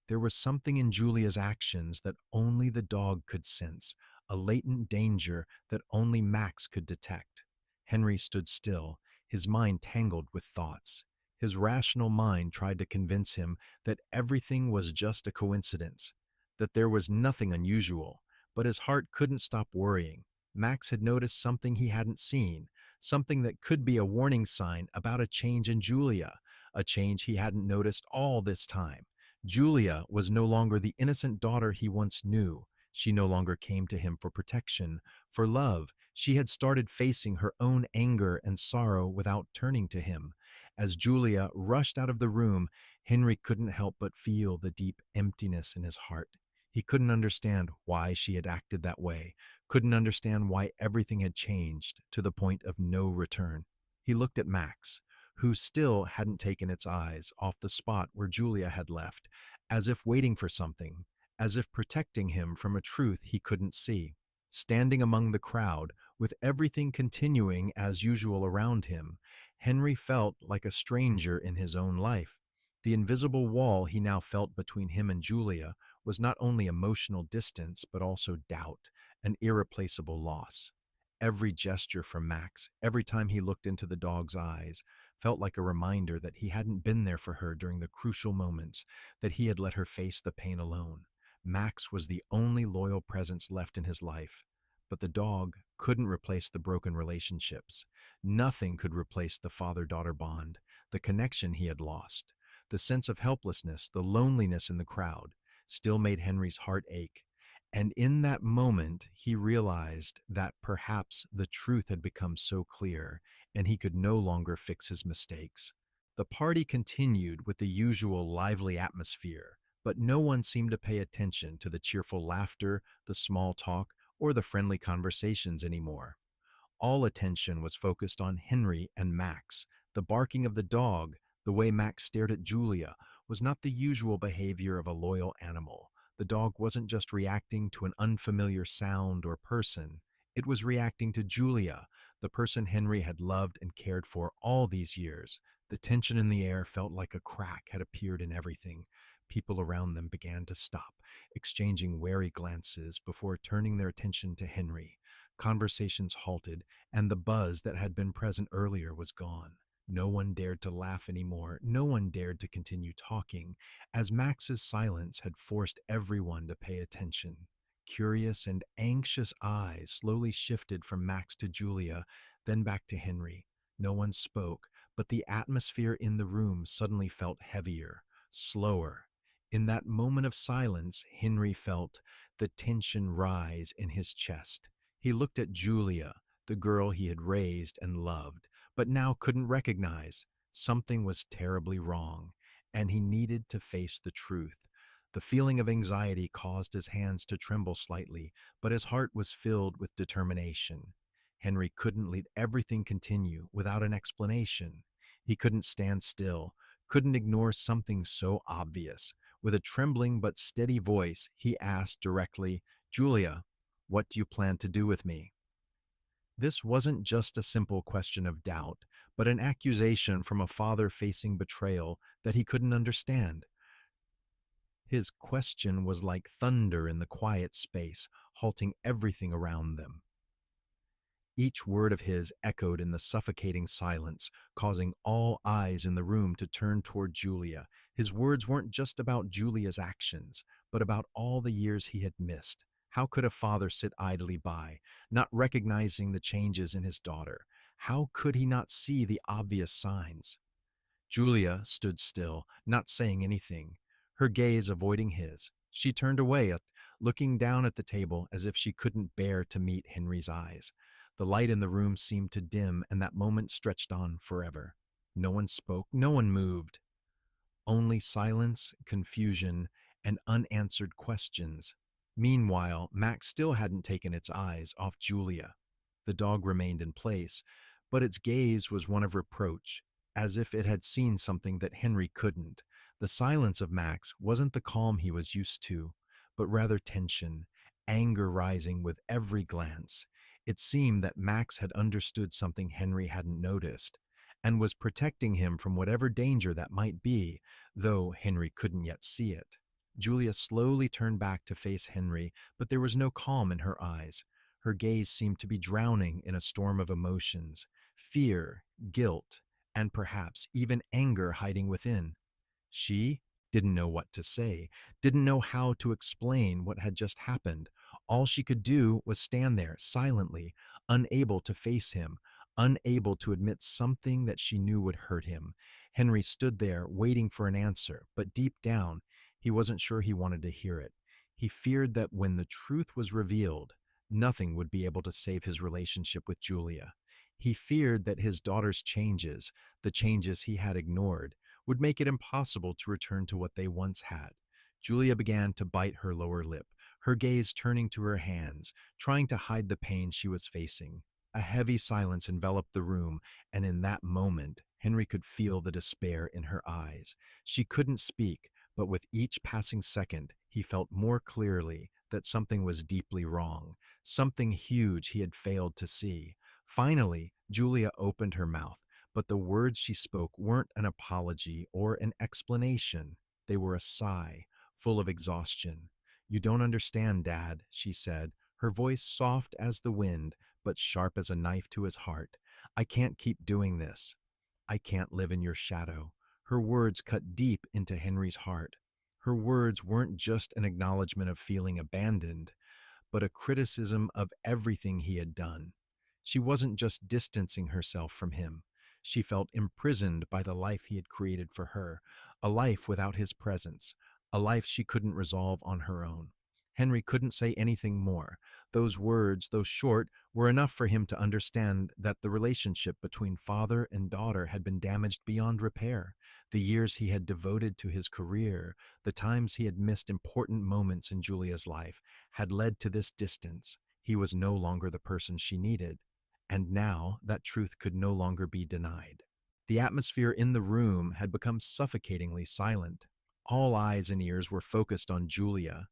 A: There was something in Julia's actions that only the dog could sense, a latent danger that only Max could detect. Henry stood still, his mind tangled with thoughts. His rational mind tried to convince him that everything was just a coincidence, that there was nothing unusual, but his heart couldn't stop worrying. Max had noticed something he hadn't seen, something that could be a warning sign about a change in Julia, a change he hadn't noticed all this time. Julia was no longer the innocent daughter he once knew. She no longer came to him for protection, for love. She had started facing her own anger and sorrow without turning to him. As Julia rushed out of the room, Henry couldn't help but feel the deep emptiness in his heart. He couldn't understand why she had acted that way, couldn't understand why everything had changed to the point of no return. He looked at Max, who still hadn't taken its eyes off the spot where Julia had left, as if waiting for something, as if protecting him from a truth he couldn't see. Standing among the crowd, with everything continuing as usual around him, Henry felt like a stranger in his own life. The invisible wall he now felt between him and Julia was not only emotional distance, but also doubt, an irreplaceable loss. Every gesture from Max, every time he looked into the dog's eyes, felt like a reminder that he hadn't been there for her during the crucial moments, that he had let her face the pain alone. Max was the only loyal presence left in his life, but the dog couldn't replace the broken relationships. Nothing could replace the father-daughter bond, the connection he had lost. The sense of helplessness, the loneliness in the crowd, still made Henry's heart ache. And in that moment, he realized that perhaps the truth had become so clear, and he could no longer fix his mistakes. The party continued with the usual lively atmosphere, but no one seemed to pay attention to the cheerful laughter, the small talk, or the friendly conversations anymore. All attention was focused on Henry and Max. The barking of the dog, the way Max stared at Julia, was not the usual behavior of a loyal animal. The dog wasn't just reacting to an unfamiliar sound or person. It was reacting to Julia, the person Henry had loved and cared for all these years. The tension in the air felt like a crack had appeared in everything. People around them began to stop, exchanging wary glances before turning their attention to Henry. Conversations halted, and the buzz that had been present earlier was gone. No one dared to laugh anymore. No one dared to continue talking, as Max's silence had forced everyone to pay attention. Curious and anxious eyes slowly shifted from Max to Julia, then back to Henry. No one spoke, but the atmosphere in the room suddenly felt heavier, slower. In that moment of silence, Henry felt the tension rise in his chest. He looked at Julia, the girl he had raised and loved, but now couldn't recognize. Something was terribly wrong, and he needed to face the truth. The feeling of anxiety caused his hands to tremble slightly, but his heart was filled with determination. Henry couldn't let everything continue without an explanation. He couldn't stand still, couldn't ignore something so obvious. With a trembling but steady voice, he asked directly, "Julia, what do you plan to do with me?" This wasn't just a simple question of doubt, but an accusation from a father facing betrayal that he couldn't understand. His question was like thunder in the quiet space, halting everything around them. Each word of his echoed in the suffocating silence, causing all eyes in the room to turn toward Julia. His words weren't just about Julia's actions, but about all the years he had missed. How could a father sit idly by, not recognizing the changes in his daughter? How could he not see the obvious signs? Julia stood still, not saying anything, her gaze avoiding his. She turned away, looking down at the table as if she couldn't bear to meet Henry's eyes. The light in the room seemed to dim, and that moment stretched on forever. No one spoke, no one moved. Only silence, confusion, and unanswered questions. Meanwhile, Max still hadn't taken its eyes off Julia. The dog remained in place, but its gaze was one of reproach, as if it had seen something that Henry couldn't. The silence of Max wasn't the calm he was used to, but rather tension, anger rising with every glance. It seemed that Max had understood something Henry hadn't noticed, and was protecting him from whatever danger that might be, though Henry couldn't yet see it. Julia slowly turned back to face Henry, but there was no calm in her eyes. Her gaze seemed to be drowning in a storm of emotions: fear, guilt, and perhaps even anger hiding within. She didn't know what to say, didn't know how to explain what had just happened. All she could do was stand there silently, unable to face him, unable to admit something that she knew would hurt him. Henry stood there waiting for an answer, but deep down, he wasn't sure he wanted to hear it. He feared that when the truth was revealed, nothing would be able to save his relationship with Julia. He feared that his daughter's changes, the changes he had ignored, would make it impossible to return to what they once had. Julia began to bite her lower lip, her gaze turning to her hands, trying to hide the pain she was facing. A heavy silence enveloped the room, and in that moment, Henry could feel the despair in her eyes. She couldn't speak, but with each passing second, he felt more clearly that something was deeply wrong, something huge he had failed to see. Finally, Julia opened her mouth, but the words she spoke weren't an apology or an explanation. They were a sigh, full of exhaustion. "You don't understand, Dad," she said, her voice soft as the wind, but sharp as a knife to his heart. "I can't keep doing this. I can't live in your shadow." Her words cut deep into Henry's heart. Her words weren't just an acknowledgement of feeling abandoned, but a criticism of everything he had done. She wasn't just distancing herself from him. She felt imprisoned by the life he had created for her, a life without his presence, a life she couldn't resolve on her own. Henry couldn't say anything more. Those words, though short, were enough for him to understand that the relationship between father and daughter had been damaged beyond repair. The years he had devoted to his career, the times he had missed important moments in Julia's life, had led to this distance. He was no longer the person she needed, and now that truth could no longer be denied. The atmosphere in the room had become suffocatingly silent. All eyes and ears were focused on Julia,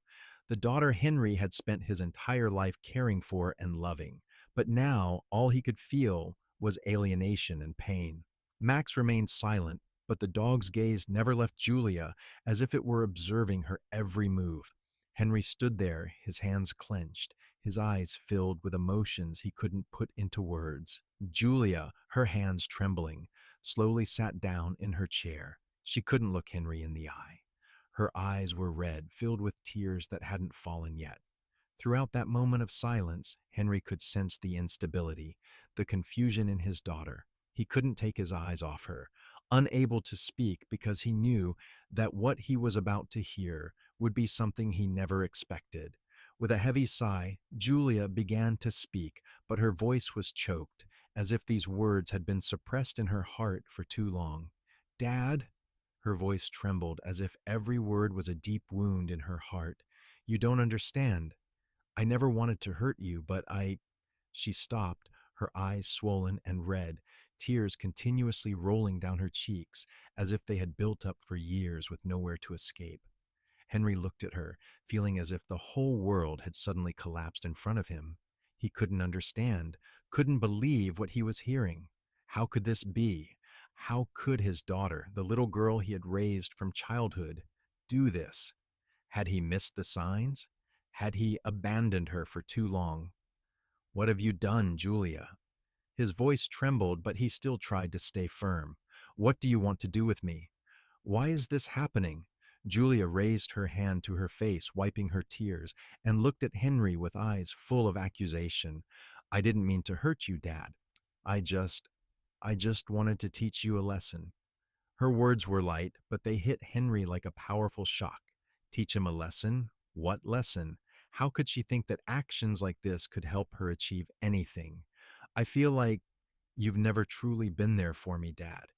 A: the daughter Henry had spent his entire life caring for and loving, but now all he could feel was alienation and pain. Max remained silent, but the dog's gaze never left Julia, as if it were observing her every move. Henry stood there, his hands clenched, his eyes filled with emotions he couldn't put into words. Julia, her hands trembling, slowly sat down in her chair. She couldn't look Henry in the eye. Her eyes were red, filled with tears that hadn't fallen yet. Throughout that moment of silence, Henry could sense the instability, the confusion in his daughter. He couldn't take his eyes off her, unable to speak because he knew that what he was about to hear would be something he never expected. With a heavy sigh, Julia began to speak, but her voice was choked, as if these words had been suppressed in her heart for too long. "Dad?" Her voice trembled as if every word was a deep wound in her heart. "You don't understand. I never wanted to hurt you, but I—" She stopped, her eyes swollen and red, tears continuously rolling down her cheeks as if they had built up for years with nowhere to escape. Henry looked at her, feeling as if the whole world had suddenly collapsed in front of him. He couldn't understand, couldn't believe what he was hearing. How could this be? How could his daughter, the little girl he had raised from childhood, do this? Had he missed the signs? Had he abandoned her for too long? "What have you done, Julia?" His voice trembled, but he still tried to stay firm. "What do you want to do with me? Why is this happening?" Julia raised her hand to her face, wiping her tears, and looked at Henry with eyes full of accusation. "I didn't mean to hurt you, Dad. I just, I just wanted to teach you a lesson." Her words were light, but they hit Henry like a powerful shock. Teach him a lesson? What lesson? How could she think that actions like this could help her achieve anything? "I feel like you've never truly been there for me, Dad."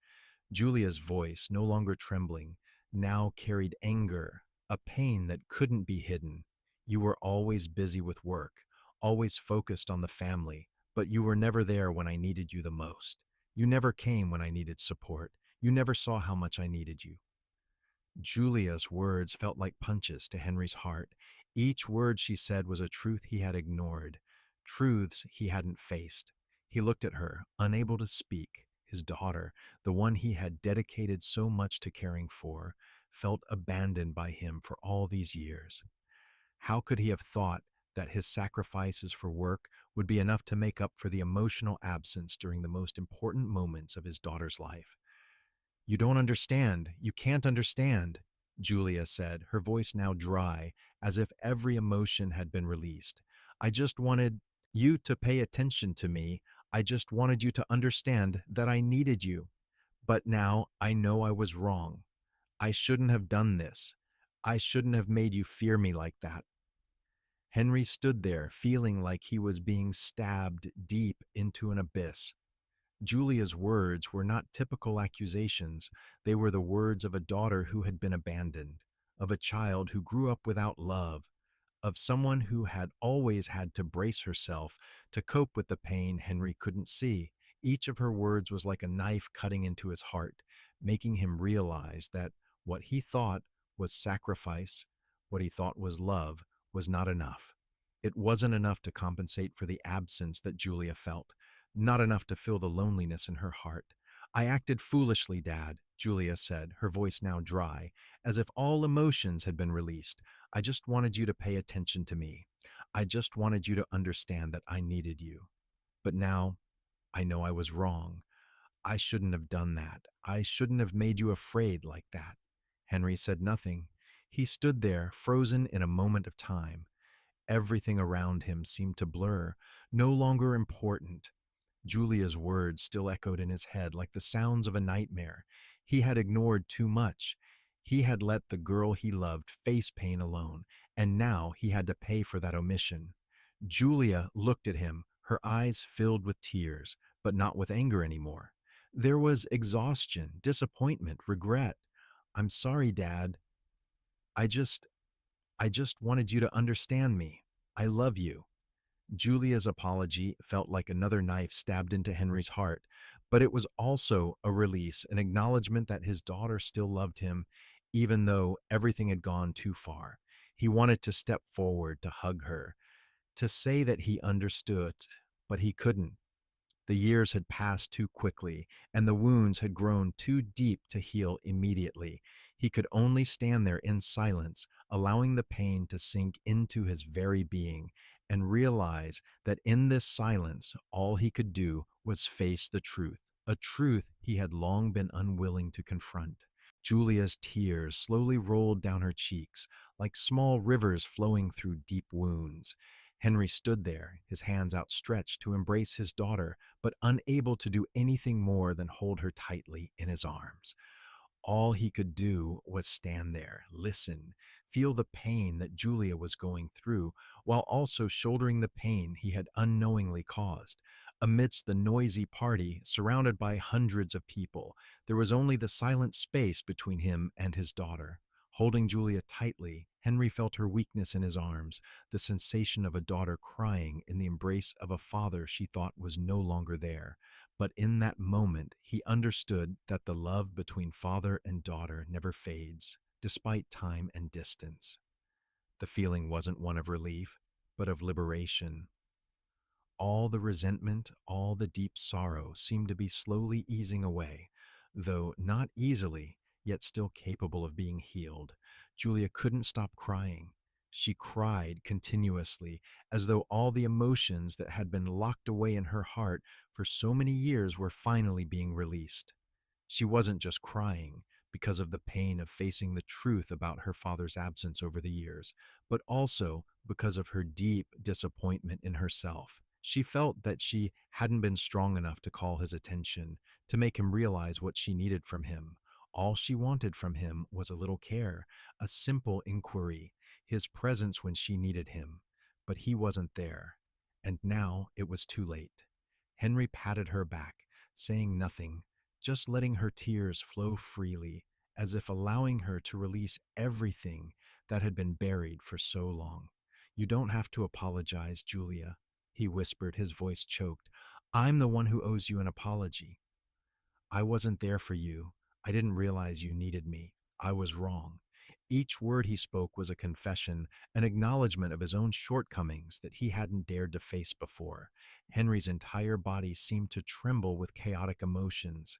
A: Julia's voice, no longer trembling, now carried anger, a pain that couldn't be hidden. "You were always busy with work, always focused on the family, but you were never there when I needed you the most. You never came when I needed support. You never saw how much I needed you." Julia's words felt like punches to Henry's heart. Each word she said was a truth he had ignored, truths he hadn't faced. He looked at her, unable to speak. His daughter, the one he had dedicated so much to caring for, felt abandoned by him for all these years. How could he have thought that his sacrifices for work would be enough to make up for the emotional absence during the most important moments of his daughter's life. You don't understand. You can't understand, Julia said, her voice now dry, as if every emotion had been released. I just wanted you to pay attention to me. I just wanted you to understand that I needed you. But now I know I was wrong. I shouldn't have done this. I shouldn't have made you fear me like that. Henry stood there, feeling like he was being stabbed deep into an abyss. Julia's words were not typical accusations. They were the words of a daughter who had been abandoned, of a child who grew up without love, of someone who had always had to brace herself to cope with the pain Henry couldn't see. Each of her words was like a knife cutting into his heart, making him realize that what he thought was sacrifice, what he thought was love, was not enough. It wasn't enough to compensate for the absence that Julia felt, not enough to fill the loneliness in her heart. I acted foolishly, Dad, Julia said, her voice now dry, as if all emotions had been released. I just wanted you to pay attention to me. I just wanted you to understand that I needed you. But now I know I was wrong. I shouldn't have done that. I shouldn't have made you afraid like that. Henry said nothing. He stood there, frozen in a moment of time. Everything around him seemed to blur, no longer important. Julia's words still echoed in his head like the sounds of a nightmare. He had ignored too much. He had let the girl he loved face pain alone, and now he had to pay for that omission. Julia looked at him, her eyes filled with tears, but not with anger anymore. There was exhaustion, disappointment, regret. I'm sorry, Dad. I just, I just wanted you to understand me. I love you. Julia's apology felt like another knife stabbed into Henry's heart, but it was also a release, an acknowledgement that his daughter still loved him, even though everything had gone too far. He wanted to step forward to hug her, to say that he understood, but he couldn't. The years had passed too quickly, and the wounds had grown too deep to heal immediately. He could only stand there in silence, allowing the pain to sink into his very being, and realize that in this silence, all he could do was face the truth, a truth he had long been unwilling to confront. Julia's tears slowly rolled down her cheeks, like small rivers flowing through deep wounds. Henry stood there, his hands outstretched to embrace his daughter, but unable to do anything more than hold her tightly in his arms. All he could do was stand there, listen, feel the pain that Julia was going through, while also shouldering the pain he had unknowingly caused. Amidst the noisy party, surrounded by hundreds of people, there was only the silent space between him and his daughter. Holding Julia tightly, Henry felt her weakness in his arms, the sensation of a daughter crying in the embrace of a father she thought was no longer there. But in that moment, he understood that the love between father and daughter never fades, despite time and distance. The feeling wasn't one of relief, but of liberation. All the resentment, all the deep sorrow seemed to be slowly easing away, though not easily, yet still capable of being healed. Julia couldn't stop crying. She cried continuously, as though all the emotions that had been locked away in her heart for so many years were finally being released. She wasn't just crying because of the pain of facing the truth about her father's absence over the years, but also because of her deep disappointment in herself. She felt that she hadn't been strong enough to call his attention, to make him realize what she needed from him. All she wanted from him was a little care, a simple inquiry, his presence when she needed him. But he wasn't there, and now it was too late. Henry patted her back, saying nothing, just letting her tears flow freely, as if allowing her to release everything that had been buried for so long. You don't have to apologize, Julia, he whispered, his voice choked. I'm the one who owes you an apology. I wasn't there for you. I didn't realize you needed me. I was wrong. Each word he spoke was a confession, an acknowledgement of his own shortcomings that he hadn't dared to face before. Henry's entire body seemed to tremble with chaotic emotions.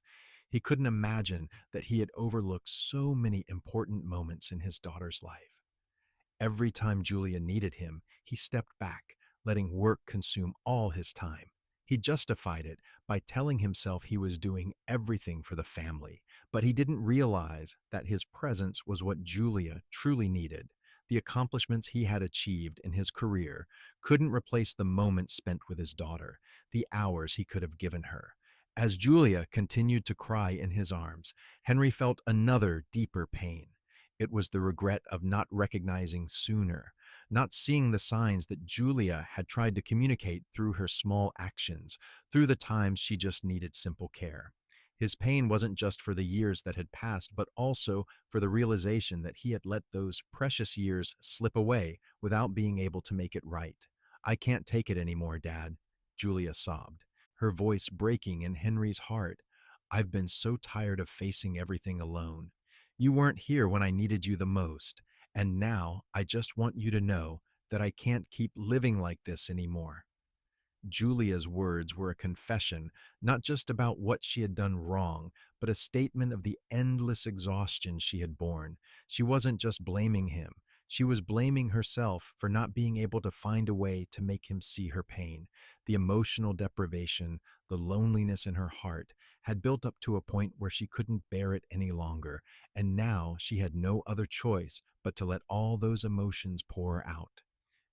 A: He couldn't imagine that he had overlooked so many important moments in his daughter's life. Every time Julia needed him, he stepped back, letting work consume all his time. He justified it by telling himself he was doing everything for the family, but he didn't realize that his presence was what Julia truly needed. The accomplishments he had achieved in his career couldn't replace the moments spent with his daughter, the hours he could have given her. As Julia continued to cry in his arms, Henry felt another deeper pain. It was the regret of not recognizing sooner, not seeing the signs that Julia had tried to communicate through her small actions, through the times she just needed simple care. His pain wasn't just for the years that had passed, but also for the realization that he had let those precious years slip away without being able to make it right. "I can't take it anymore, Dad," Julia sobbed, her voice breaking in Henry's heart. "I've been so tired of facing everything alone. You weren't here when I needed you the most, and now I just want you to know that I can't keep living like this anymore." Julia's words were a confession, not just about what she had done wrong, but a statement of the endless exhaustion she had borne. She wasn't just blaming him, she was blaming herself for not being able to find a way to make him see her pain. The emotional deprivation, the loneliness in her heart, had built up to a point where she couldn't bear it any longer, and now she had no other choice but to let all those emotions pour out.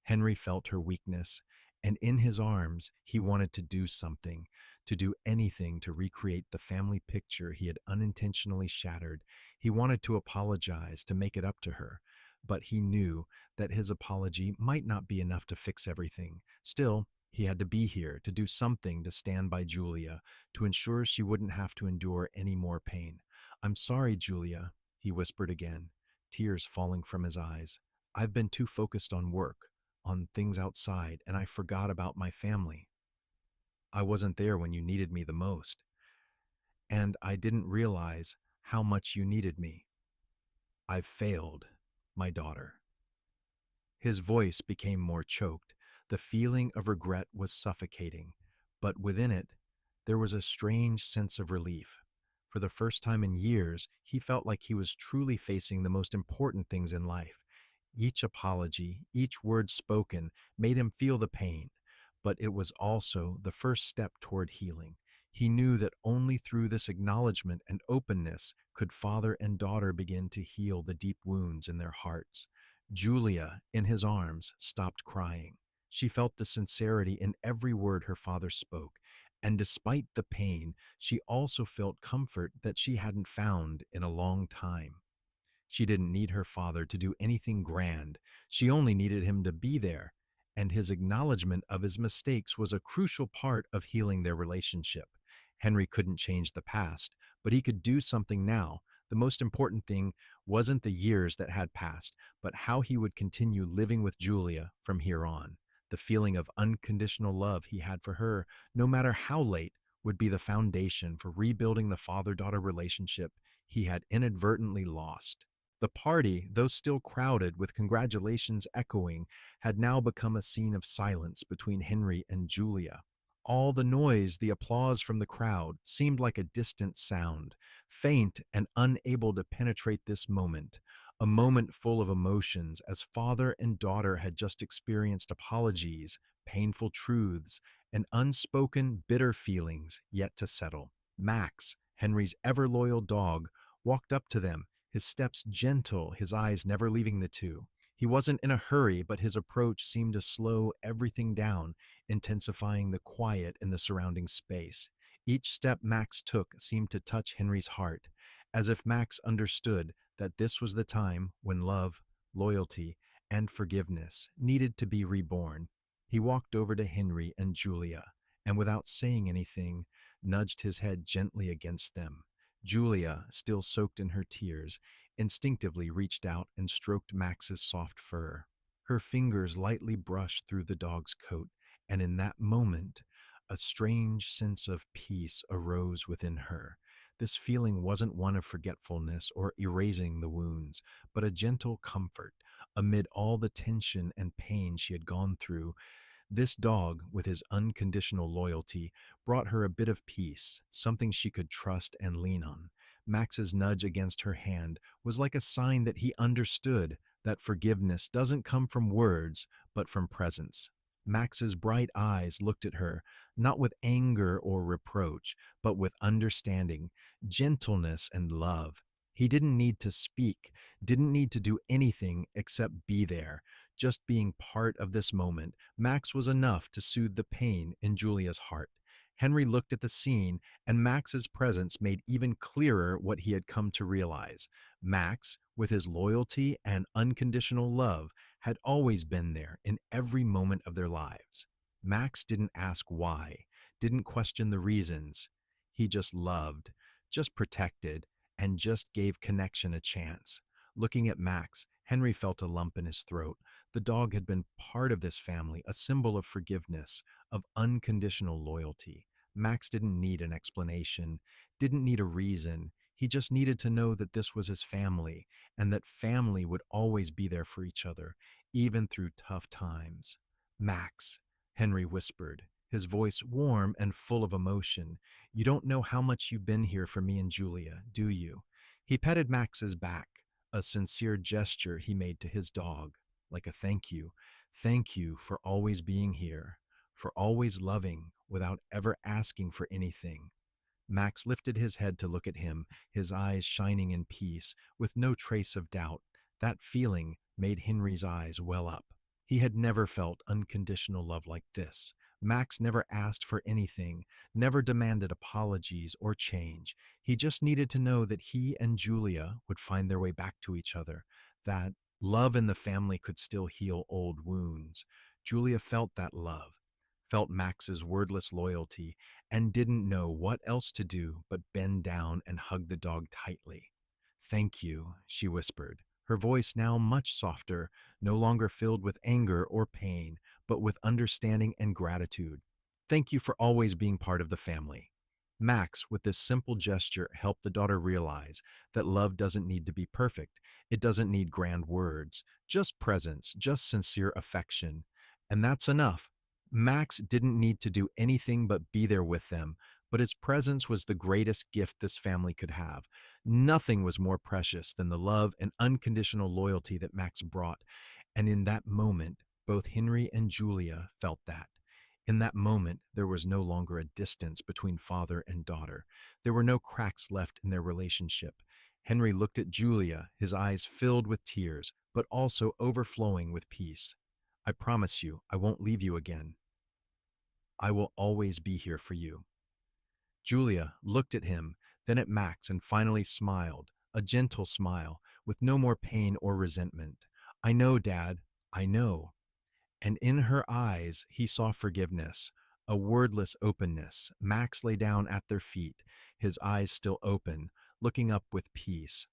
A: Henry felt her weakness, and in his arms he wanted to do something, to do anything to recreate the family picture he had unintentionally shattered. He wanted to apologize, to make it up to her, but he knew that his apology might not be enough to fix everything. Still, he had to be here, to do something to stand by Julia, to ensure she wouldn't have to endure any more pain. "I'm sorry, Julia," he whispered again, tears falling from his eyes. "I've been too focused on work, on things outside, and I forgot about my family. I wasn't there when you needed me the most, and I didn't realize how much you needed me. I've failed, my daughter." His voice became more choked. The feeling of regret was suffocating, but within it, there was a strange sense of relief. For the first time in years, he felt like he was truly facing the most important things in life. Each apology, each word spoken, made him feel the pain, but it was also the first step toward healing. He knew that only through this acknowledgement and openness could father and daughter begin to heal the deep wounds in their hearts. Julia, in his arms, stopped crying. She felt the sincerity in every word her father spoke, and despite the pain, she also felt comfort that she hadn't found in a long time. She didn't need her father to do anything grand. She only needed him to be there, and his acknowledgement of his mistakes was a crucial part of healing their relationship. Henry couldn't change the past, but he could do something now. The most important thing wasn't the years that had passed, but how he would continue living with Julia from here on. The feeling of unconditional love he had for her, no matter how late, would be the foundation for rebuilding the father-daughter relationship he had inadvertently lost. The party, though still crowded with congratulations echoing, had now become a scene of silence between Henry and Julia. All the noise, the applause from the crowd, seemed like a distant sound, faint and unable to penetrate this moment, a moment full of emotions as father and daughter had just experienced apologies, painful truths, and unspoken bitter feelings yet to settle. Max, Henry's ever-loyal dog, walked up to them, his steps gentle, his eyes never leaving the two. He wasn't in a hurry, but his approach seemed to slow everything down, intensifying the quiet in the surrounding space. Each step Max took seemed to touch Henry's heart, as if Max understood that this was the time when love, loyalty, and forgiveness needed to be reborn. He walked over to Henry and Julia, and without saying anything, nudged his head gently against them. Julia, still soaked in her tears, instinctively reached out and stroked Max's soft fur. Her fingers lightly brushed through the dog's coat, and in that moment, a strange sense of peace arose within her. This feeling wasn't one of forgetfulness or erasing the wounds, but a gentle comfort. Amid all the tension and pain she had gone through, this dog, with his unconditional loyalty, brought her a bit of peace, something she could trust and lean on. Max's nudge against her hand was like a sign that he understood, that forgiveness doesn't come from words, but from presence. Max's bright eyes looked at her, not with anger or reproach, but with understanding, gentleness, and love. He didn't need to speak, didn't need to do anything except be there. Just being part of this moment, Max was enough to soothe the pain in Julia's heart. Henry looked at the scene, and Max's presence made even clearer what he had come to realize. Max, with his loyalty and unconditional love, had always been there in every moment of their lives. Max didn't ask why, didn't question the reasons. He just loved, just protected, and just gave connection a chance. Looking at Max, Henry felt a lump in his throat. The dog had been part of this family, a symbol of forgiveness, of unconditional loyalty. Max didn't need an explanation, didn't need a reason. He just needed to know that this was his family and that family would always be there for each other, even through tough times. Max, Henry whispered, his voice warm and full of emotion. You don't know how much you've been here for me and Julia, do you? He petted Max's back, a sincere gesture he made to his dog, like a thank you. Thank you for always being here, for always loving without ever asking for anything. Max lifted his head to look at him, his eyes shining in peace, with no trace of doubt. That feeling made Henry's eyes well up. He had never felt unconditional love like this. Max never asked for anything, never demanded apologies or change. He just needed to know that he and Julia would find their way back to each other, that love in the family could still heal old wounds. Julia felt that love, felt Max's wordless loyalty, and didn't know what else to do but bend down and hug the dog tightly. Thank you, she whispered, her voice now much softer, no longer filled with anger or pain, but with understanding and gratitude. Thank you for always being part of the family. Max, with this simple gesture, helped the daughter realize that love doesn't need to be perfect. It doesn't need grand words, just presence, just sincere affection. And that's enough. Max didn't need to do anything but be there with them, but his presence was the greatest gift this family could have. Nothing was more precious than the love and unconditional loyalty that Max brought, and in that moment, both Henry and Julia felt that. In that moment, there was no longer a distance between father and daughter. There were no cracks left in their relationship. Henry looked at Julia, his eyes filled with tears, but also overflowing with peace. I promise you, I won't leave you again. I will always be here for you. Julia looked at him, then at Max, and finally smiled, a gentle smile, with no more pain or resentment. I know, Dad, I know. And in her eyes, he saw forgiveness, a wordless openness. Max lay down at their feet, his eyes still open, looking up with peace.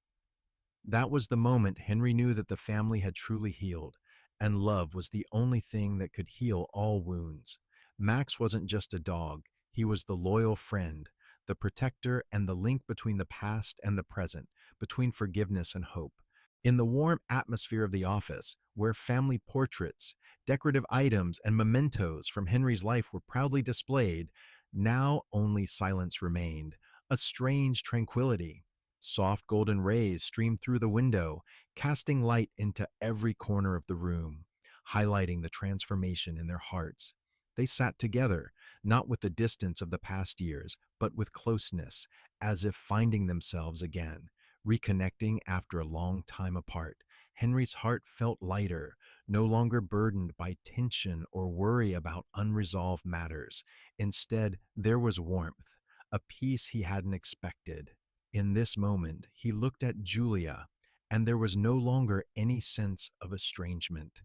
A: That was the moment Henry knew that the family had truly healed, and love was the only thing that could heal all wounds. Max wasn't just a dog, he was the loyal friend, the protector, and the link between the past and the present, between forgiveness and hope. In the warm atmosphere of the office, where family portraits, decorative items, and mementos from Henry's life were proudly displayed, now only silence remained, a strange tranquility. Soft golden rays streamed through the window, casting light into every corner of the room, highlighting the transformation in their hearts. They sat together, not with the distance of the past years, but with closeness, as if finding themselves again, reconnecting after a long time apart. Henry's heart felt lighter, no longer burdened by tension or worry about unresolved matters. Instead, there was warmth, a peace he hadn't expected. In this moment, he looked at Julia, and there was no longer any sense of estrangement.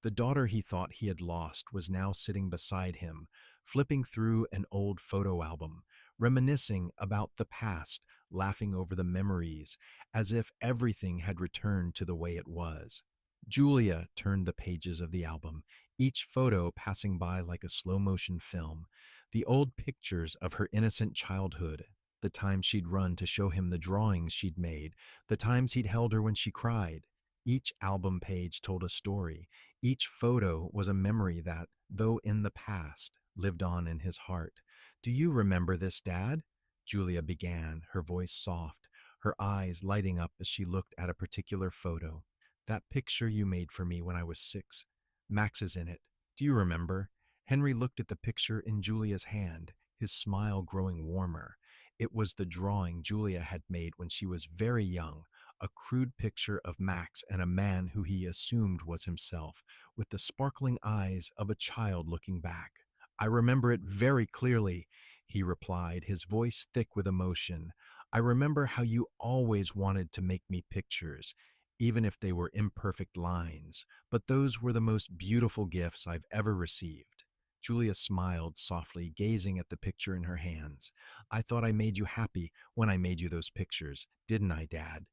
A: The daughter he thought he had lost was now sitting beside him, flipping through an old photo album, reminiscing about the past, laughing over the memories, as if everything had returned to the way it was. Julia turned the pages of the album, each photo passing by like a slow-motion film. The old pictures of her innocent childhood, the times she'd run to show him the drawings she'd made, the times he'd held her when she cried. Each album page told a story. Each photo was a memory that, though in the past, lived on in his heart. Do you remember this, Dad? Julia began, her voice soft, her eyes lighting up as she looked at a particular photo. That picture you made for me when I was 6. Max is in it. Do you remember? Henry looked at the picture in Julia's hand, his smile growing warmer. It was the drawing Julia had made when she was very young, a crude picture of Max and a man who he assumed was himself, with the sparkling eyes of a child looking back. I remember it very clearly, he replied, his voice thick with emotion. I remember how you always wanted to make me pictures, even if they were imperfect lines, but those were the most beautiful gifts I've ever received. Julia smiled softly, gazing at the picture in her hands. I thought I made you happy when I made you those pictures, didn't I, Dad?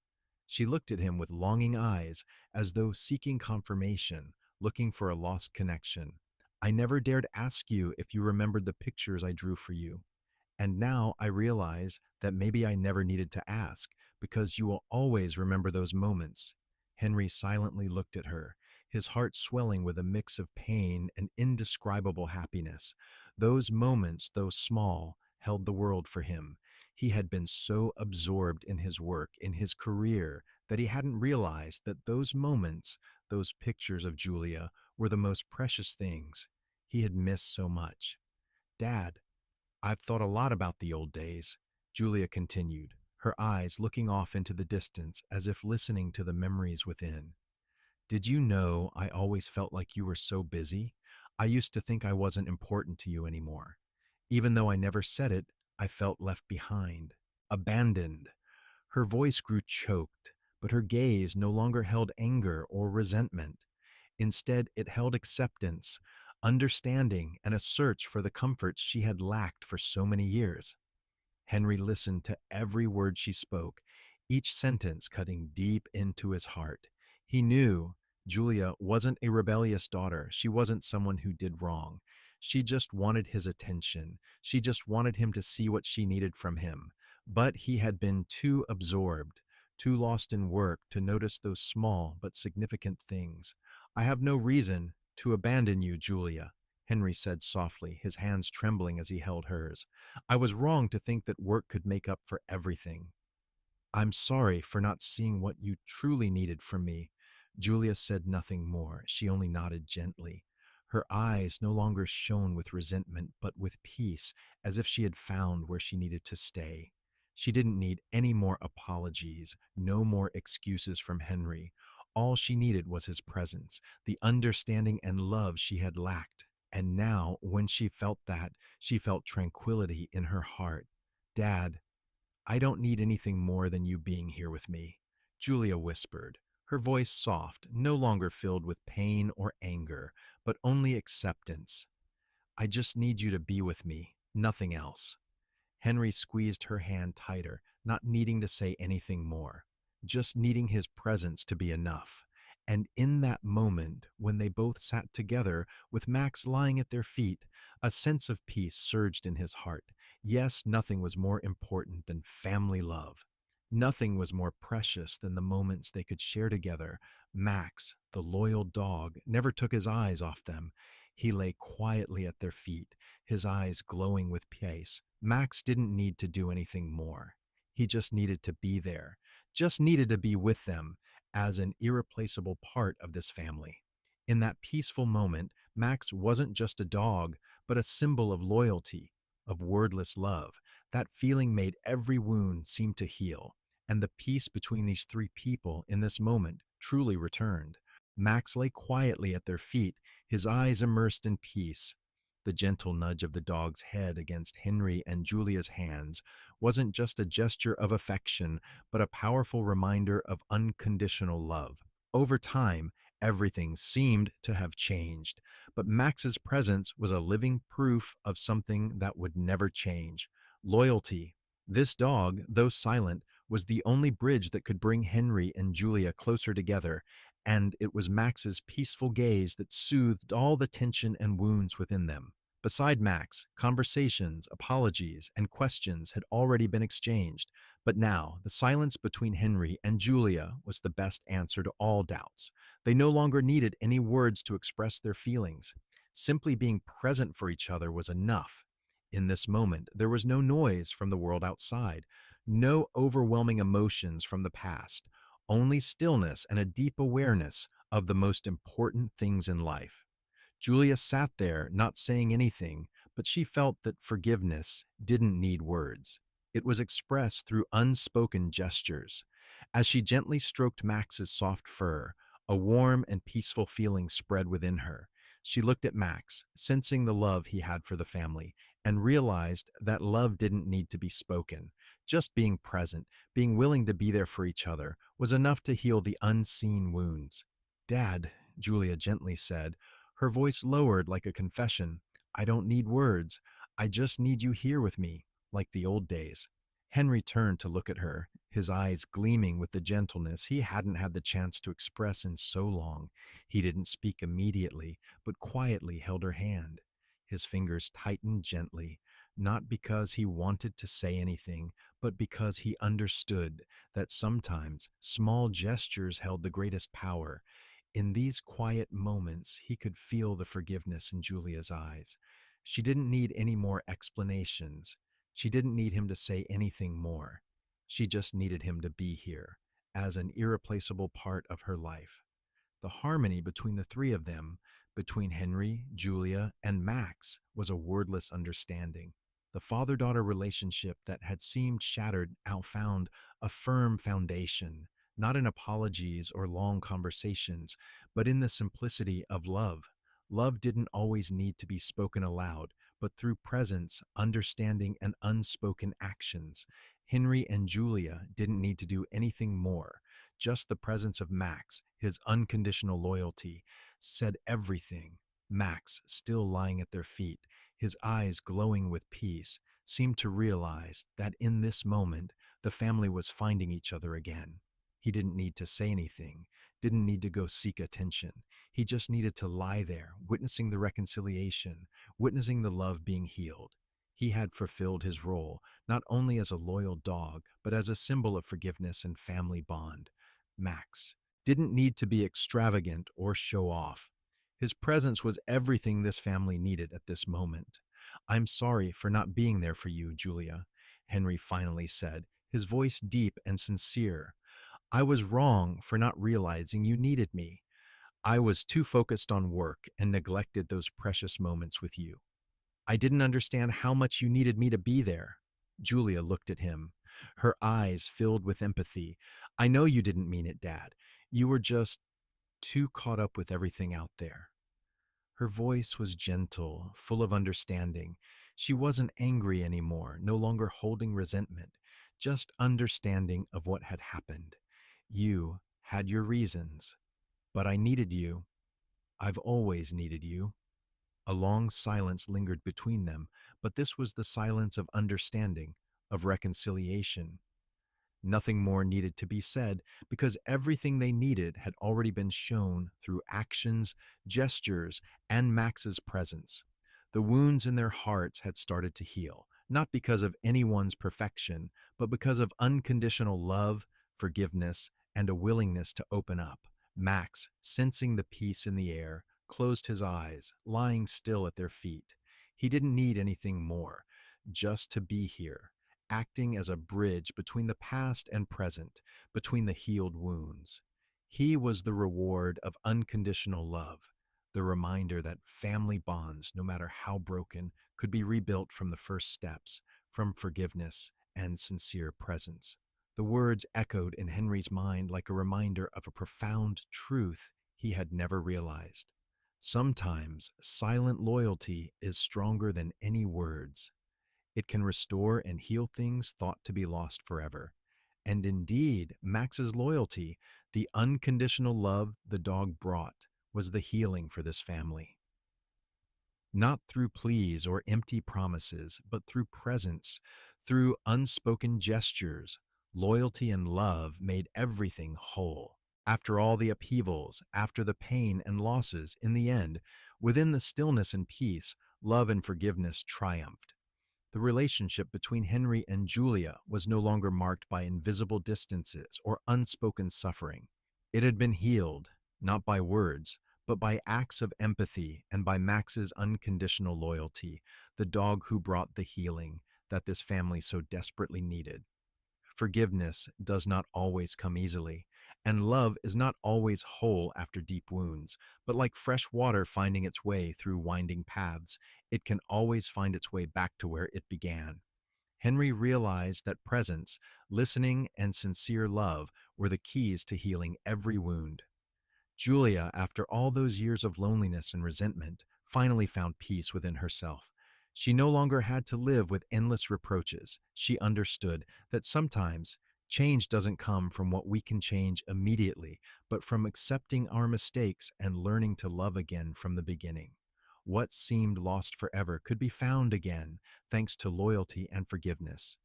A: She looked at him with longing eyes, as though seeking confirmation, looking for a lost connection. I never dared ask you if you remembered the pictures I drew for you. And now I realize that maybe I never needed to ask, because you will always remember those moments. Henry silently looked at her, his heart swelling with a mix of pain and indescribable happiness. Those moments, though small, held the world for him. He had been so absorbed in his work, in his career, that he hadn't realized that those moments, those pictures of Julia, were the most precious things. He had missed so much. Dad, I've thought a lot about the old days, Julia continued, her eyes looking off into the distance as if listening to the memories within. Did you know I always felt like you were so busy? I used to think I wasn't important to you anymore. Even though I never said it, I felt left behind, abandoned. Her voice grew choked, but her gaze no longer held anger or resentment. Instead, it held acceptance, understanding, and a search for the comforts she had lacked for so many years. Henry listened to every word she spoke, each sentence cutting deep into his heart. He knew Julia wasn't a rebellious daughter. She wasn't someone who did wrong. She just wanted his attention. She just wanted him to see what she needed from him. But he had been too absorbed, too lost in work to notice those small but significant things. I have no reason to abandon you, Julia, Henry said softly, his hands trembling as he held hers. I was wrong to think that work could make up for everything. I'm sorry for not seeing what you truly needed from me. Julia said nothing more. She only nodded gently. Her eyes no longer shone with resentment, but with peace, as if she had found where she needed to stay. She didn't need any more apologies, no more excuses from Henry. All she needed was his presence, the understanding and love she had lacked. And now, when she felt that, she felt tranquility in her heart. Dad, I don't need anything more than you being here with me, Julia whispered, her voice soft, no longer filled with pain or anger, but only acceptance. I just need you to be with me, nothing else. Henry squeezed her hand tighter, not needing to say anything more, just needing his presence to be enough. And in that moment, when they both sat together, with Max lying at their feet, a sense of peace surged in his heart. Yes, nothing was more important than family love. Nothing was more precious than the moments they could share together. Max, the loyal dog, never took his eyes off them. He lay quietly at their feet, his eyes glowing with peace. Max didn't need to do anything more. He just needed to be there, just needed to be with them as an irreplaceable part of this family. In that peaceful moment, Max wasn't just a dog, but a symbol of loyalty, of wordless love. That feeling made every wound seem to heal, and the peace between these three people in this moment truly returned. Max lay quietly at their feet, his eyes immersed in peace. The gentle nudge of the dog's head against Henry and Julia's hands wasn't just a gesture of affection, but a powerful reminder of unconditional love. Over time, everything seemed to have changed, but Max's presence was a living proof of something that would never change: loyalty. This dog, though silent, was the only bridge that could bring Henry and Julia closer together, and it was Max's peaceful gaze that soothed all the tension and wounds within them. Beside Max, conversations, apologies, and questions had already been exchanged, but now the silence between Henry and Julia was the best answer to all doubts. They no longer needed any words to express their feelings. Simply being present for each other was enough. In this moment, there was no noise from the world outside, no overwhelming emotions from the past, only stillness and a deep awareness of the most important things in life. Julia sat there, not saying anything, but she felt that forgiveness didn't need words. It was expressed through unspoken gestures. As she gently stroked Max's soft fur, a warm and peaceful feeling spread within her. She looked at Max, sensing the love he had for the family, and realized that love didn't need to be spoken. Just being present, being willing to be there for each other, was enough to heal the unseen wounds. Dad, Julia gently said, her voice lowered like a confession. I don't need words. I just need you here with me, like the old days. Henry turned to look at her, his eyes gleaming with the gentleness he hadn't had the chance to express in so long. He didn't speak immediately, but quietly held her hand. His fingers tightened gently, not because he wanted to say anything, but because he understood that sometimes small gestures held the greatest power. In these quiet moments, he could feel the forgiveness in Julia's eyes. She didn't need any more explanations. She didn't need him to say anything more. She just needed him to be here, as an irreplaceable part of her life. The harmony between the three of them, between Henry, Julia, and Max, was a wordless understanding. The father-daughter relationship that had seemed shattered now found a firm foundation, not in apologies or long conversations, but in the simplicity of love. Love didn't always need to be spoken aloud, but through presence, understanding, and unspoken actions. Henry and Julia didn't need to do anything more. Just the presence of Max, his unconditional loyalty, said everything. Max, still lying at their feet, his eyes glowing with peace, seemed to realize that in this moment, the family was finding each other again. He didn't need to say anything, didn't need to go seek attention. He just needed to lie there, witnessing the reconciliation, witnessing the love being healed. He had fulfilled his role, not only as a loyal dog, but as a symbol of forgiveness and family bond. Max didn't need to be extravagant or show off. His presence was everything this family needed at this moment. I'm sorry for not being there for you, Julia, Henry finally said, his voice deep and sincere. I was wrong for not realizing you needed me. I was too focused on work and neglected those precious moments with you. I didn't understand how much you needed me to be there. Julia looked at him, her eyes filled with empathy. I know you didn't mean it, Dad. You were just too caught up with everything out there. Her voice was gentle, full of understanding. She wasn't angry anymore, no longer holding resentment, just understanding of what had happened. You had your reasons, but I needed you. I've always needed you. A long silence lingered between them, but this was the silence of understanding, of reconciliation. Nothing more needed to be said because everything they needed had already been shown through actions, gestures, and Max's presence. The wounds in their hearts had started to heal, not because of anyone's perfection, but because of unconditional love, forgiveness, and a willingness to open up. Max, sensing the peace in the air, closed his eyes, lying still at their feet. He didn't need anything more, just to be here, acting as a bridge between the past and present, between the healed wounds. He was the reward of unconditional love, the reminder that family bonds, no matter how broken, could be rebuilt from the first steps, from forgiveness and sincere presence. The words echoed in Henry's mind like a reminder of a profound truth he had never realized. Sometimes silent loyalty is stronger than any words. It can restore and heal things thought to be lost forever. And indeed, Max's loyalty, the unconditional love the dog brought, was the healing for this family. Not through pleas or empty promises, but through presence, through unspoken gestures, loyalty and love made everything whole. After all the upheavals, after the pain and losses, in the end, within the stillness and peace, love and forgiveness triumphed. The relationship between Henry and Julia was no longer marked by invisible distances or unspoken suffering. It had been healed, not by words, but by acts of empathy and by Max's unconditional loyalty, the dog who brought the healing that this family so desperately needed. Forgiveness does not always come easily. And love is not always whole after deep wounds, but like fresh water finding its way through winding paths, it can always find its way back to where it began. Henry realized that presence, listening, and sincere love were the keys to healing every wound. Julia, after all those years of loneliness and resentment, finally found peace within herself. She no longer had to live with endless reproaches. She understood that sometimes change doesn't come from what we can change immediately, but from accepting our mistakes and learning to love again from the beginning. What seemed lost forever could be found again, thanks to loyalty and forgiveness.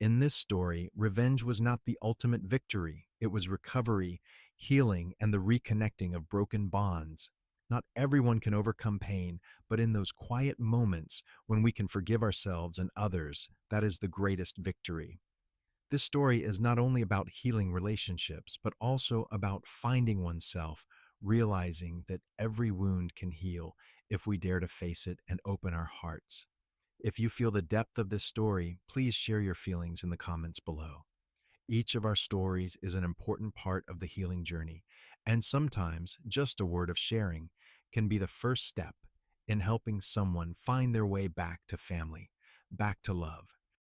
A: In this story, revenge was not the ultimate victory. It was recovery, healing, and the reconnecting of broken bonds. Not everyone can overcome pain, but in those quiet moments when we can forgive ourselves and others, that is the greatest victory. This story is not only about healing relationships, but also about finding oneself, realizing that every wound can heal if we dare to face it and open our hearts. If you feel the depth of this story, please share your feelings in the comments below. Each of our stories is an important part of the healing journey, and sometimes just a word of sharing can be the first step in helping someone find their way back to family, back to love.